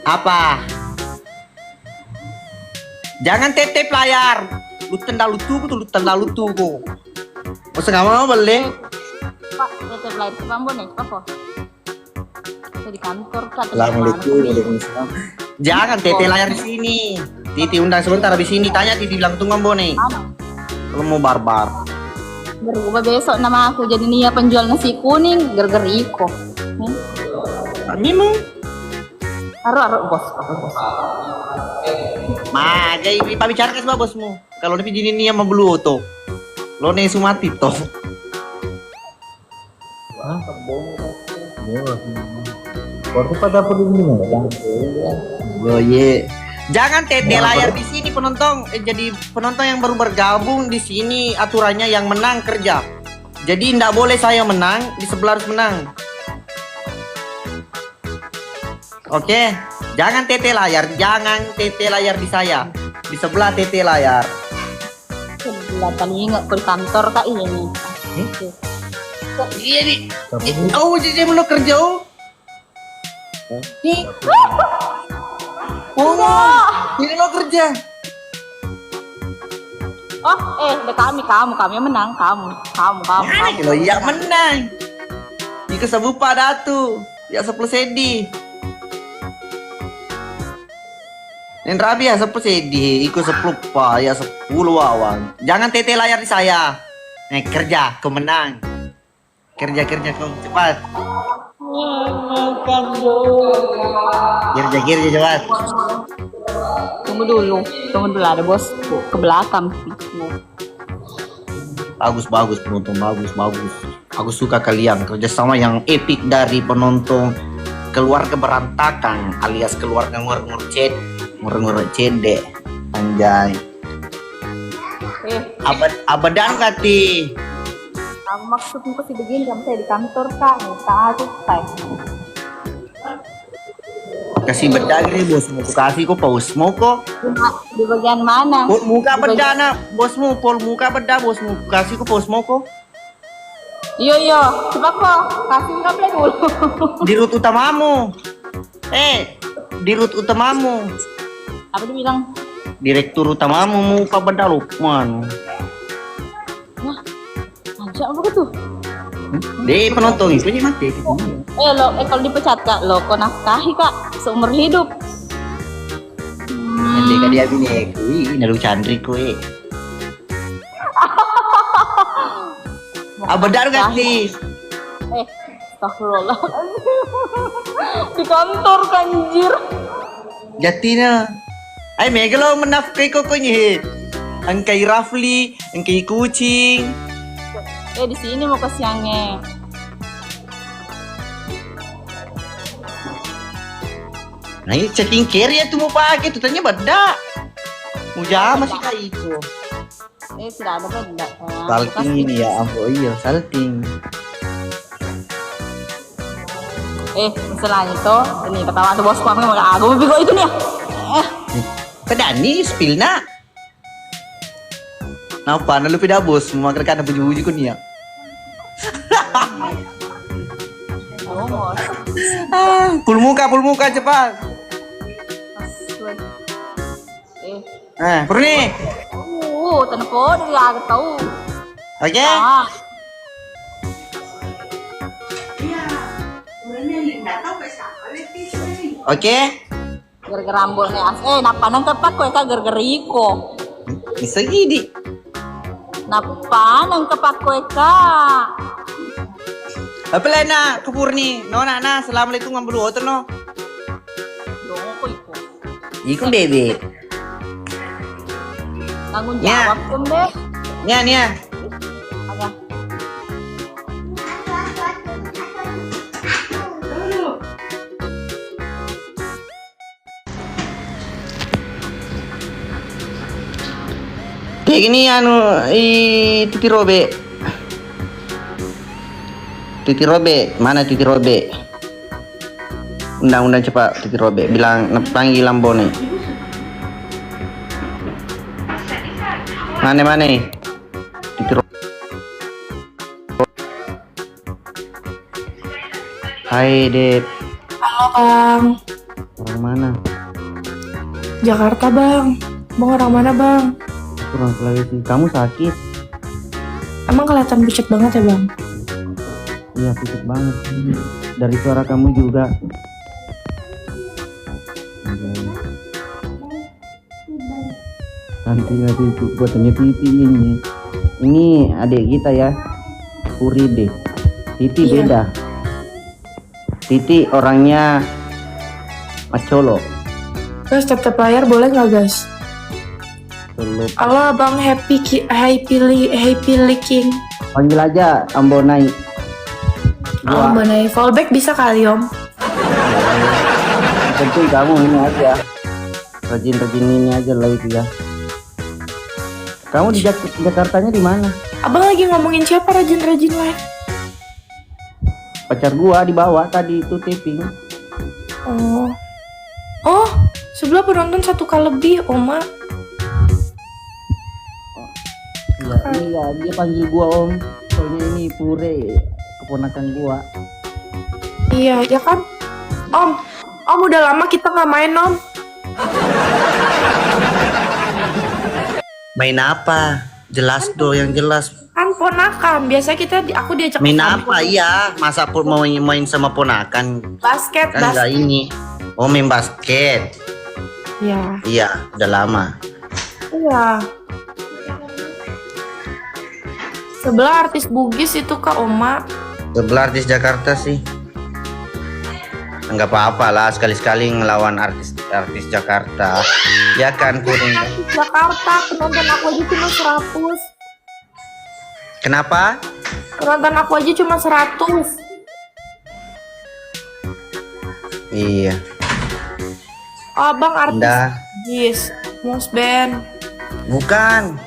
apa? Jangan tetep layar. Lu tenda lu tuh. Masa nggak mau beli? Pak, tetep lain ke Bambon nih, apa? Saya di kantor kak. Assalamualaikum. Jangan tete layar di sini. Titi undang sebentar habis ini tanya Titi bilang tunggu Bone. Kalau mau barbar. Berubah besok nama aku jadi Nia penjual nasi kuning gara-gara Iko. Memang. Aru bos. Ma, jadi pak bicara ke sama bosmu. Kalau lebih dini Nia mau belu to. Lo nih sumati to. Waktu pada perlindungan Oh ye. Jangan tete layar di sini penonton. Jadi penonton yang baru bergabung di sini aturannya yang menang kerja. Jadi tidak boleh saya menang, di sebelah harus menang. Oke, jangan tete layar di saya. Di sebelah tete layar. Sebelah telinga ke kantor kak ini. Iya nih. Oh, jadi belum kerja oh. Nih. Oh, ini lo kerja. Oh, kamu yang menang, kamu. Lo iya menang. Jika sebupa datu, ya 10 sedi. Yang rabi ya 10 sedi, ikut 10 pa, ya 10 awan. Jangan tete layar di saya. Kerja, kau menang. Kerja kau cepat. Kerja cepat. Tunggu dulu ada bosku ke belakang. Bagus penonton, bagus. Aku suka kalian kerjasama yang epic dari penonton keluarga berantakan alias keluarga ngur cede anjay. Abadan kati. Aku maksudku sih begini, kamu saya di kantor kak, nih aku Kasih bedak nih bosmu, kasih kok pausmu kok. Di bagian mana? Muka bedak nak bosmu, muka bedak bosmu, kasih kok pausmu kok. Iya, coba kok, kasih kabel dulu. Di root utamamu. Di root utamamu. Apa dia bilang? Direktur utamamu muka bedak Lukman. Wah, ajak apa tuh? Deh penonton itu nih mati. Kalau dipecat kak, lo kok nafkahi kak seumur hidup. Nanti kan dia bini, kui nalu chandri kui. Abadar ganti. Astagfirullah. Di kantor kanjir. Jatina. Ay megalo menafkai ko kunyi. Angkai Rafli, angkai kucing. Di sini mau ke siangnya. Nah ini checking carry ya tuh mau pakai tuh tanya beda. Mau jama sih kayak itu. Tidak ada benda. Salting ini ya ampun iya salting. Misalnya itu, ini ketawa tuh bosku aku bego itu nih. Pedani spill na. Napa na lu pida bos mau makan kada buju-buju kun ya. Pul muka cepat. Purni. Tanah po dari agak tahu. Oke. Oke. Gara-gara rambolnya napa nang tepat kok gara-gara Iko. Bisa gini. Napa nang tepat kok kak. Apa lena kepurni? Nona na assalamualaikum ngambulu hotel no. Dong kok Iko. Iko bebe. Tanggung jawab kan deh. Nia. Agak. Kayak gini Titi Robe. Titi Robe, mana Titi Robe? Undang cepat Titi Robe, bilang panggil Lambone. Mana? Titi Robe. Hai Dep, Halo Bang, orang mana? Jakarta Bang. Bang orang mana Bang? Orang Sulawesi. Kamu sakit? Emang kelihatan pucat banget ya Bang? Iya pucat banget. Dari suara kamu juga. Nanti itu buatannya Titi ini. Ini adik kita ya, Puri deh. Titi Iya. beda. Titi orangnya macolo. Guys, tap layar boleh nggak guys? Solo. Halo Bang Happy Licking. Panggil aja Ambonai. Oh, Mbak fallback bisa kali Om. Penting kamu ini aja. Rajin ini aja lah itu ya. Kamu di Jakartanya di mana? Abang lagi ngomongin siapa rajin-rajin live? Pacar gua di bawah tadi itu taping. Oh, sebelah penonton 1K lebih, Oma. Iya, dia panggil gua Om. Soalnya ini Pure, keponakan gua. Iya, ya kan? Om udah lama kita nggak main Om. Main apa? Jelas dong yang jelas. Kan ponakan, biasa aku diajak Main ke apa? Iya, masa pun mau main sama ponakan basket, kan enggak ini. Oh, main basket. Ya. Iya, udah lama. Iya. Sebelah artis Bugis itu Kak Oma. Sebelah artis Jakarta sih. Enggak apa-apa lah, sekali-sekali ngelawan artis Jakarta. Ya kan, Puring. Artis Jakarta, penonton aku aja cuma 100. Kenapa? Penonton aku aja cuma 100. Iya. Oh, Abang artis Udah. Bugis, Mus Band. Bukan.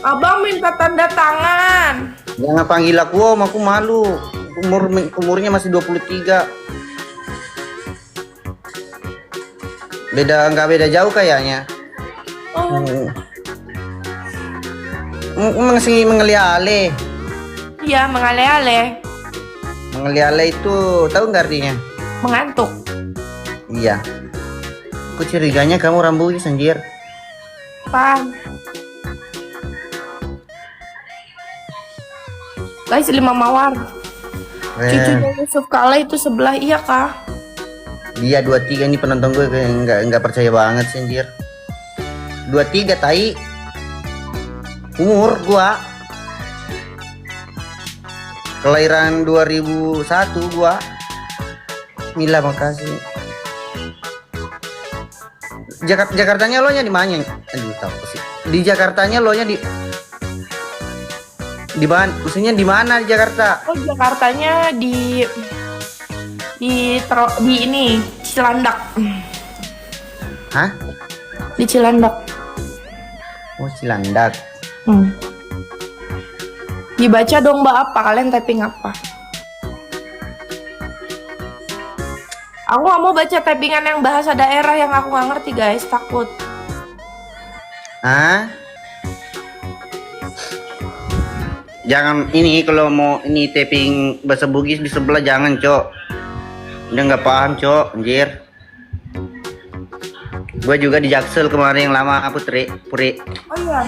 Abang minta tanda tangan. Jangan panggil aku Om, aku malu. Umurnya masih 23. Nggak beda jauh kayaknya. Oh, Masih mengeliale. iya mengale-ale, Mengeliale itu tahu nggak artinya? mengantuk. Iya. Aku curiganya kamu rambutnya anjir. Pan. Guys, 5 mawar. Cucunya Yusuf Kala itu sebelah, iya Kak. Dia 23 nih penonton gue kayak nggak percaya banget sih anjir. 23 tai. Umur gua. Kelahiran 2001 gua. Mila makasih. Jakartanya lo nya di mana? Aduh tahu sih. Di Jakartanya lo nya di mana? Maksudnya di mana di Jakarta? Oh, Jakartanya di ini Cilandak. Hah? Di Cilandak. Oh, Cilandak. Dibaca dong Mbak, apa kalian typing apa? Aku nggak mau baca typingan yang bahasa daerah yang aku nggak ngerti guys, takut. Hah? Jangan ini kalau mau ini taping bahasa Bugis di sebelah jangan, Cok. Udah nggak paham, Cok, anjir. Gua juga di Jaksel kemarin yang lama aku Puri. Oh iya.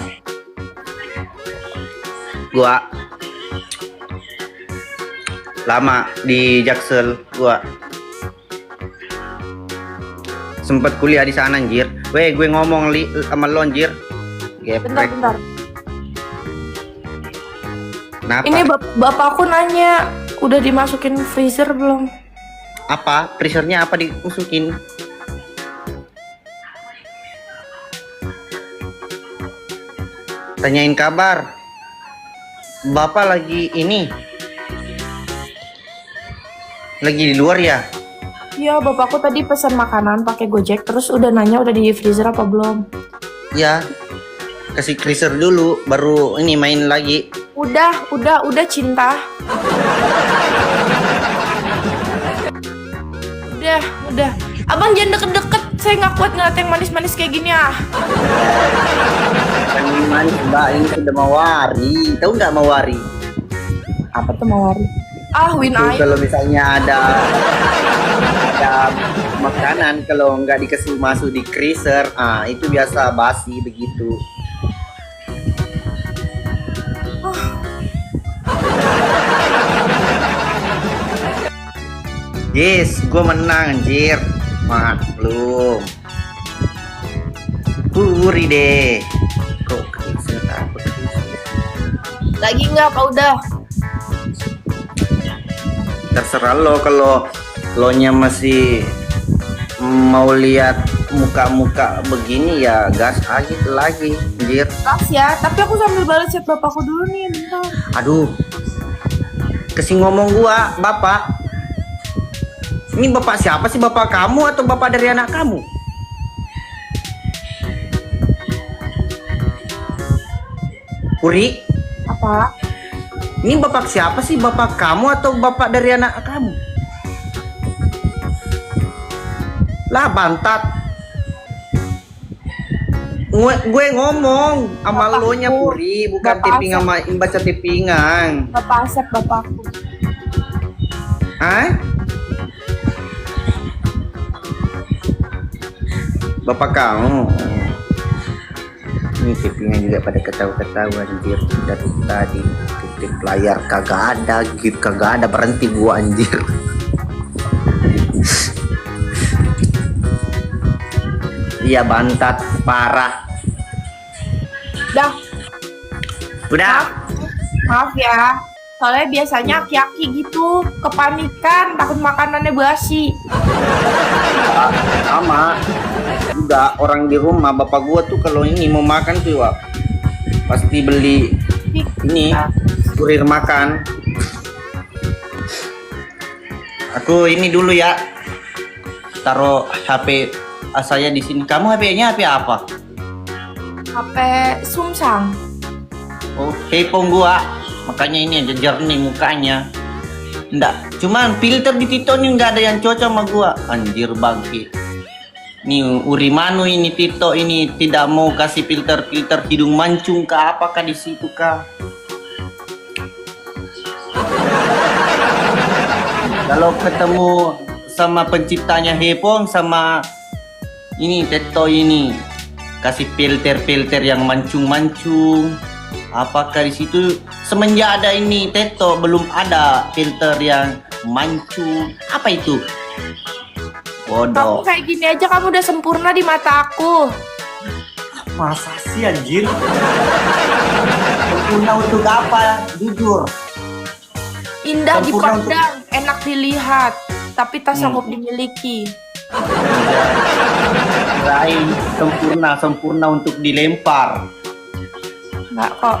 Gua lama di Jaksel, gua sempet kuliah di sana anjir. Gue ngomong sama lo anjir. Geprek. Bentar. Kenapa? Ini bapakku nanya, udah dimasukin freezer belum? Apa? Freezernya apa dimasukin? Tanyain kabar. Bapak lagi ini. Lagi di luar ya? Iya, bapakku tadi pesan makanan pakai Gojek, terus udah nanya udah di freezer apa belum? Ya. Kasih freezer dulu, baru ini main lagi. Udah cinta. Udah. Abang jangan deket-deket. Saya nggak kuat ngeliat yang manis-manis kayak gini ah. Kan ini manis mbak, ini sudah mawari. Tahu nggak mawari? Apa tuh mawari? Ah, win Itu eye. kalau misalnya ada makanan kalau nggak dikasih masuk di freezer, itu biasa basi begitu. Yes, gue menang anjir. Maklum. Puri deh. Kok freezer takut freezer? Lagi nggak apa udah? Terserah lo, kalau lo nya masih mau lihat muka-muka begini ya gas aja lagi anjir. Gas ya, tapi aku sambil balas chat bapakku dulu nih, bentar. Aduh, kasih ngomong gua bapak. Ini bapak siapa sih, bapak kamu atau bapak dari anak kamu? Puri, Apa? ini bapak siapa sih, bapak kamu atau bapak dari anak kamu? Lah bantat. Gue ngomong sama Bapakku. lo nya Puri, bukan Bapak tipping Asep. sama baca tippingan. Bapak Asep, bapakku. Hah? Bapak kamu. Ini tippingnya juga pada ketawa-ketawa anjir dari tadi. Titip layar kagak ada, gitu kagak ada, berhenti gua anjir. Iya bantat parah. Udah. Maaf ya. Soalnya biasanya aki-aki gitu, kepanikan, takut makanannya basi. Sama juga orang di rumah bapak gua tuh kalau ini mau makan tuh Wak, pasti beli ini kurir makan. Aku ini dulu ya, taruh HP saya di sini. Kamu HP-nya HP apa? HP Sumsang. Oh, handphone gua, makanya ini aja jernih mukanya. Nggak, cuman filter di Tito ini nggak ada yang cocok sama gua. Anjir bangki. Nih Urimanu ini Tito ini tidak mau kasih filter hidung mancung kah, apakah di situ kah? Kalau ketemu sama penciptanya handphone sama ini Tito ini kasih filter yang mancung-mancung. Apakah di situ semenjak ada ini Teto belum ada filter yang mancung? Apa itu? Kamu Bodoh. kayak gini aja kamu udah sempurna di mata aku. Masa sih anjir? Sempurna untuk apa? Jujur. Indah Sempurna dipandang, enak dilihat, tapi tak sanggup dimiliki. Lain sempurna untuk dilempar. Enggak kok.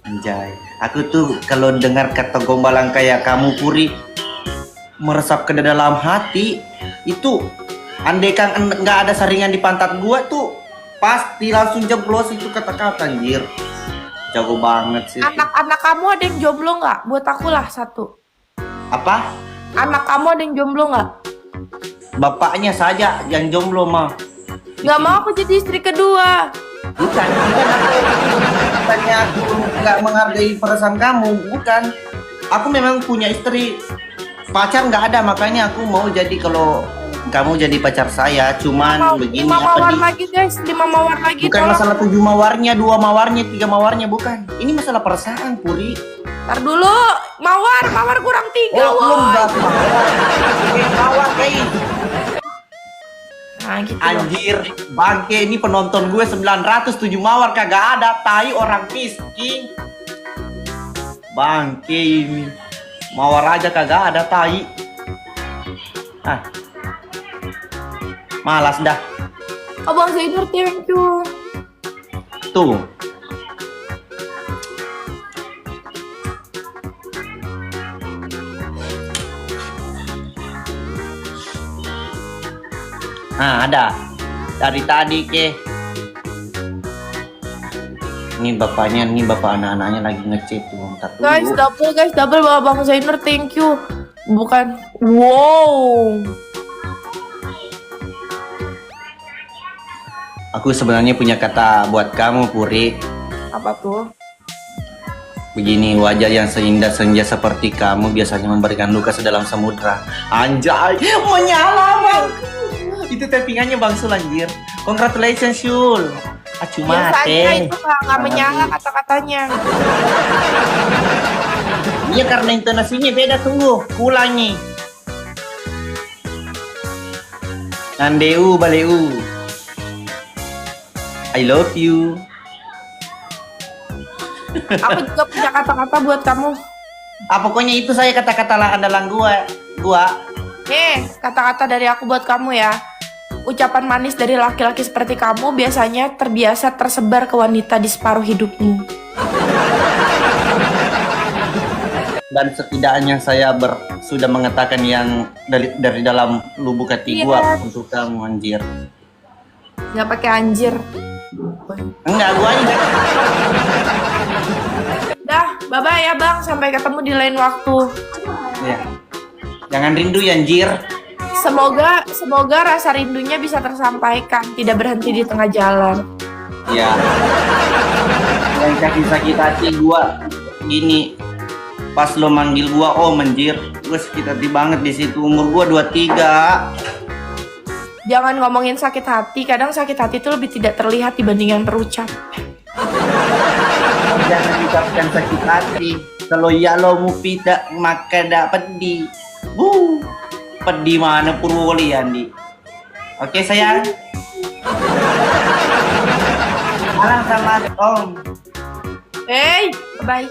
Anjay, aku tuh kalau dengar kata gombalan kayak kamu Puri meresap ke dalam hati itu, andai kan nggak ada saringan di pantat gua tuh pasti langsung jeblos itu kata-kata anjir. Jago banget sih. Anak-anak kamu ada yang jomblo nggak? Buat aku lah satu. Apa? Anak kamu ada yang jomblo nggak? Bapaknya saja yang jomblo mah. Nggak mau aku jadi istri kedua. Bukan bukannya aku nggak menghargai perasaan kamu, bukan. Aku memang punya istri, pacar nggak ada, makanya aku mau jadi kalau kamu jadi pacar saya. Cuman begini 5 mawar apa lagi guys, 5 mawar lagi. bukan tolong. masalah 7 mawarnya, 2 mawarnya, 3 mawarnya, bukan. Ini masalah perasaan Puri. Ntar dulu, mawar kurang 3 belum woy. bahas mawar. Oke, mawar guys. Nah gitu. Anjir, bangke ini penonton gue 907 mawar kagak ada, tai orang miskin. Bangke ini. Mawar aja kagak ada, tai. Ah. Malas dah. Abang Zainur, thank you. Tuh. Nah, ada. Dari tadi ke. Nih bapaknya, nih bapak anak-anaknya lagi ngechat tuh. Ntar dulu. Guys, double bawa Bang Zainer, thank you. Bukan, wow. Aku sebenarnya punya kata buat kamu, Puri. Apa tuh? Begini, wajah yang seindah senja seperti kamu biasanya memberikan luka sedalam samudra. Anjay, menyala bang. Itu tappingannya Bang Sul anjir. Congratulations Sul. Acu Biasanya mate. itu nggak menyala kata-katanya. Iya karena intonasinya beda, tunggu. Kulangi. Nandeu baleu. I love you. Aku juga punya kata-kata buat kamu. Pokoknya itu saya kata-kata andalan gua. Kata-kata dari aku buat kamu ya. Ucapan manis dari laki-laki seperti kamu biasanya terbiasa tersebar ke wanita di separuh hidupmu. Dan setidaknya saya sudah mengatakan yang dari dalam lubuk hati gua untuk kamu anjir. Nggak pakai anjir. Enggak, gua aja. Dah, bye-bye ya Bang. Sampai ketemu di lain waktu. Ya. Jangan rindu ya anjir. Semoga rasa rindunya bisa tersampaikan, tidak berhenti di tengah jalan. Ya. Yang sakit hati gua gini. Pas lo manggil gua anjir. Gua sakit hati banget di situ. Umur gua 23. Jangan ngomongin sakit hati, kadang sakit hati itu lebih tidak terlihat dibanding yang terucap. Jangan ucapkan sakit hati. Kalau ya lo mau tidak maka dapat di. Pedih mana Purwoli Andi. Oke sayang. Salam sama Om. Hey, bye.